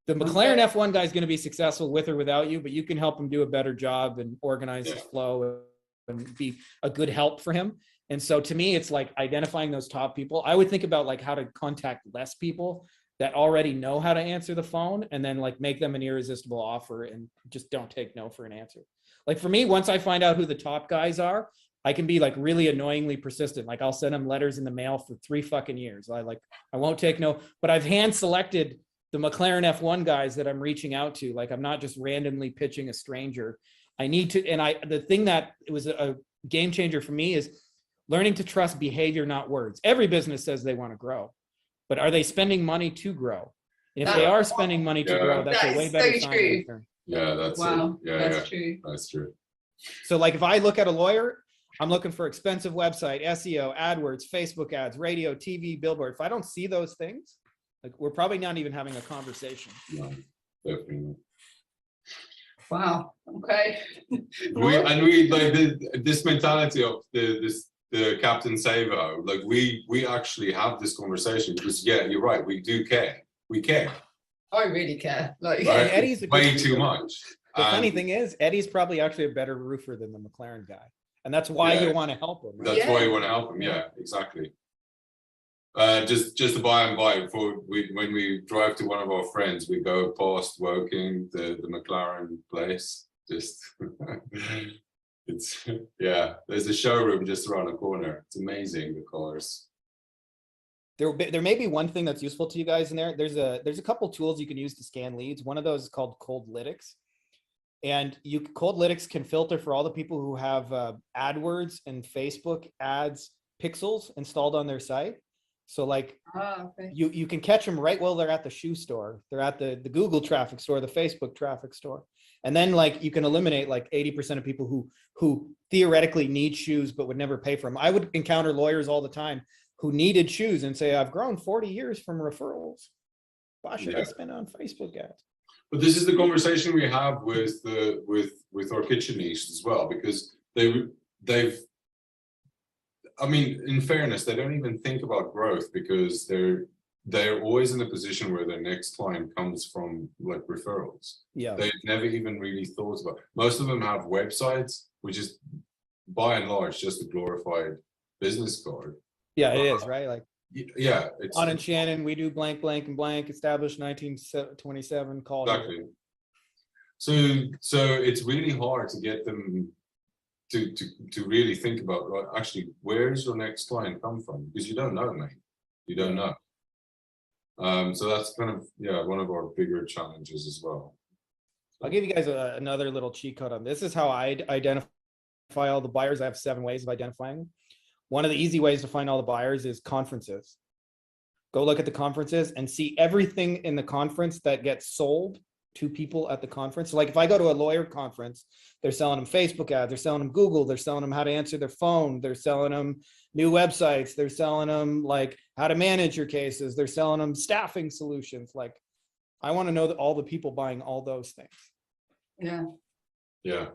Speaker 2: The McLaren F1 guy is going to be successful with or without you, but you can help him do a better job and organize his flow and be a good help for him. And so to me, it's like identifying those top people. I would think about like how to contact less people that already know how to answer the phone, and then like make them an irresistible offer and just don't take no for an answer. Like for me, once I find out who the top guys are, I can be like really annoyingly persistent. Like I'll send them letters in the mail for 3 fucking years. I won't take no, but I've hand selected the McLaren F1 guys that I'm reaching out to. Like I'm not just randomly pitching a stranger. I need to, and the thing that it was a game changer for me is learning to trust behavior, not words. Every business says they want to grow, but are they spending money to grow? And if they are spending money to grow, that's a way better sign.
Speaker 5: Yeah, that's
Speaker 4: wow.
Speaker 5: That's
Speaker 4: true.
Speaker 5: That's true.
Speaker 2: So like if I look at a lawyer, I'm looking for expensive website, SEO, AdWords, Facebook ads, radio, TV, billboard. If I don't see those things, like we're probably not even having a conversation.
Speaker 5: No, definitely.
Speaker 4: Wow. Okay.
Speaker 5: we like this mentality of the Captain Saver. Like we actually have this conversation because you're right, we do care. we care.
Speaker 4: I really care. Like,
Speaker 2: Yeah, and
Speaker 5: Right?
Speaker 2: Eddie's a good
Speaker 5: Way
Speaker 2: roofer.
Speaker 5: too much.
Speaker 2: The funny
Speaker 5: And
Speaker 2: thing is, Eddie's probably actually a better roofer than the McLaren guy, and that's why
Speaker 5: Yeah.
Speaker 2: you want to help him. Right?
Speaker 5: that's
Speaker 4: Yeah.
Speaker 5: why you want to help them. Yeah, exactly. Just to buy and buy when we drive to one of our friends, we go past Woking, the McLaren place. Just it's yeah. There's a showroom just around the corner. It's amazing, the cars.
Speaker 2: There may be one thing that's useful to you guys in there. There's a couple tools you can use to scan leads. One of those is called Coldlytics. And Coldlytics can filter for all the people who have AdWords and Facebook ads pixels installed on their site. So like
Speaker 4: okay.
Speaker 2: you can catch them right while they're at the shoe store. They're at the Google traffic store, the Facebook traffic store. And then like you can eliminate like 80% of people who theoretically need shoes but would never pay for them. I would encounter lawyers all the time who needed shoes and say, I've grown 40 years from referrals. Why should I spend on Facebook ads?
Speaker 5: But this is the conversation we have with our kitchen niche as well, because they've I mean, in fairness, they don't even think about growth because they're always in a position where their next client comes from like referrals.
Speaker 2: Yeah.
Speaker 5: They've never even really thought about. Most of them have websites, which is by and large just a glorified business card.
Speaker 2: Yeah, it is, right? Like
Speaker 5: Yeah, it's
Speaker 2: on and Shannon, we do blank, blank, and blank, established 1927, call here.
Speaker 5: exactly. So it's really hard to get them to really think about, well, actually, where's your next client come from? Because you don't know, mate. You don't know. So that's kind of one of our bigger challenges as well.
Speaker 2: I'll give you guys another little cheat code on this. This is how I identify all the buyers. I have 7 ways of identifying them. One of the easy ways to find all the buyers is conferences. Go look at the conferences and see everything in the conference that gets sold to people at the conference. So like if I go to a lawyer conference, they're selling them Facebook ads, they're selling them Google, they're selling them how to answer their phone, they're selling them new websites, they're selling them like how to manage your cases, they're selling them staffing solutions. Like I want to know that all the people buying all those things.
Speaker 4: Yeah.
Speaker 5: Yeah.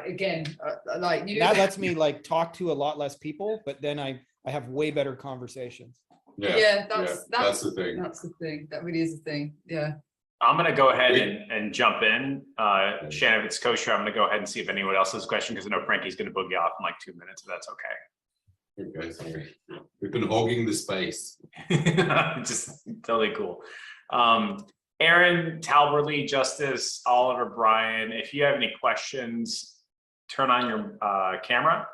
Speaker 4: Again, like you.
Speaker 2: That lets me like talk to a lot less people, but then I have way better conversations.
Speaker 4: Yeah, that's
Speaker 5: the thing.
Speaker 4: That's the thing. That really is the thing. Yeah.
Speaker 1: I'm going to go ahead and jump in. Shannon, if it's kosher, I'm going to go ahead and see if anyone else has a question, because I know Frankie's going to boogie off in like 2 minutes, if that's okay.
Speaker 5: Okay, sorry. We've been hogging the space.
Speaker 1: Just totally cool. Aaron, Talberly, Justice, Oliver, Brian, if you have any questions, turn on your camera.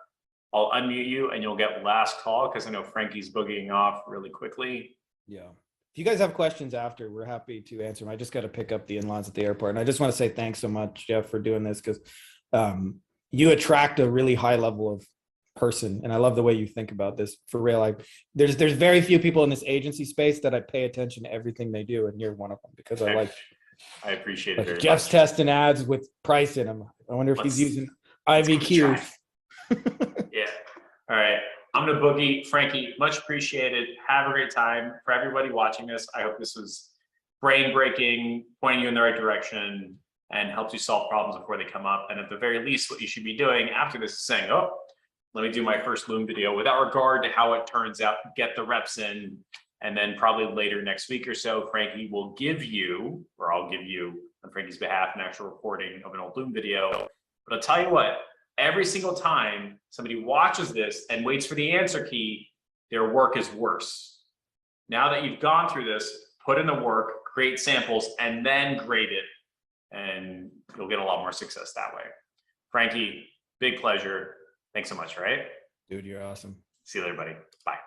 Speaker 1: I'll unmute you and you'll get last call, because I know Frankie's boogieing off really quickly.
Speaker 2: Yeah. If you guys have questions after, we're happy to answer them. I just got to pick up the in-laws at the airport. And I just want to say thanks so much, Jeff, for doing this, because you attract a really high level of person. And I love the way you think about this, for real. Like there's very few people in this agency space that I pay attention to everything they do. And you're one of them, because I
Speaker 1: appreciate it very
Speaker 2: Jeff's
Speaker 1: much.
Speaker 2: testing ads with price in them. I wonder if he's using IVQ.
Speaker 1: Yeah. All right. I'm going to boogie. Frankie, much appreciated. Have a great time. For everybody watching this, I hope this was brain breaking, pointing you in the right direction, and helps you solve problems before they come up. And at the very least, what you should be doing after this is saying, oh, let me do my first Loom video, without regard to how it turns out, get the reps in. And then probably later next week or so, Frankie will give you, or I'll give you on Frankie's behalf, an actual recording of an old Loom video. But I'll tell you what, every single time somebody watches this and waits for the answer key, their work is worse. Now that you've gone through this, put in the work, create samples, and then grade it, and you'll get a lot more success that way. Frankie, big pleasure. Thanks so much, all right?
Speaker 2: Dude, you're awesome.
Speaker 1: See you later, buddy. Bye.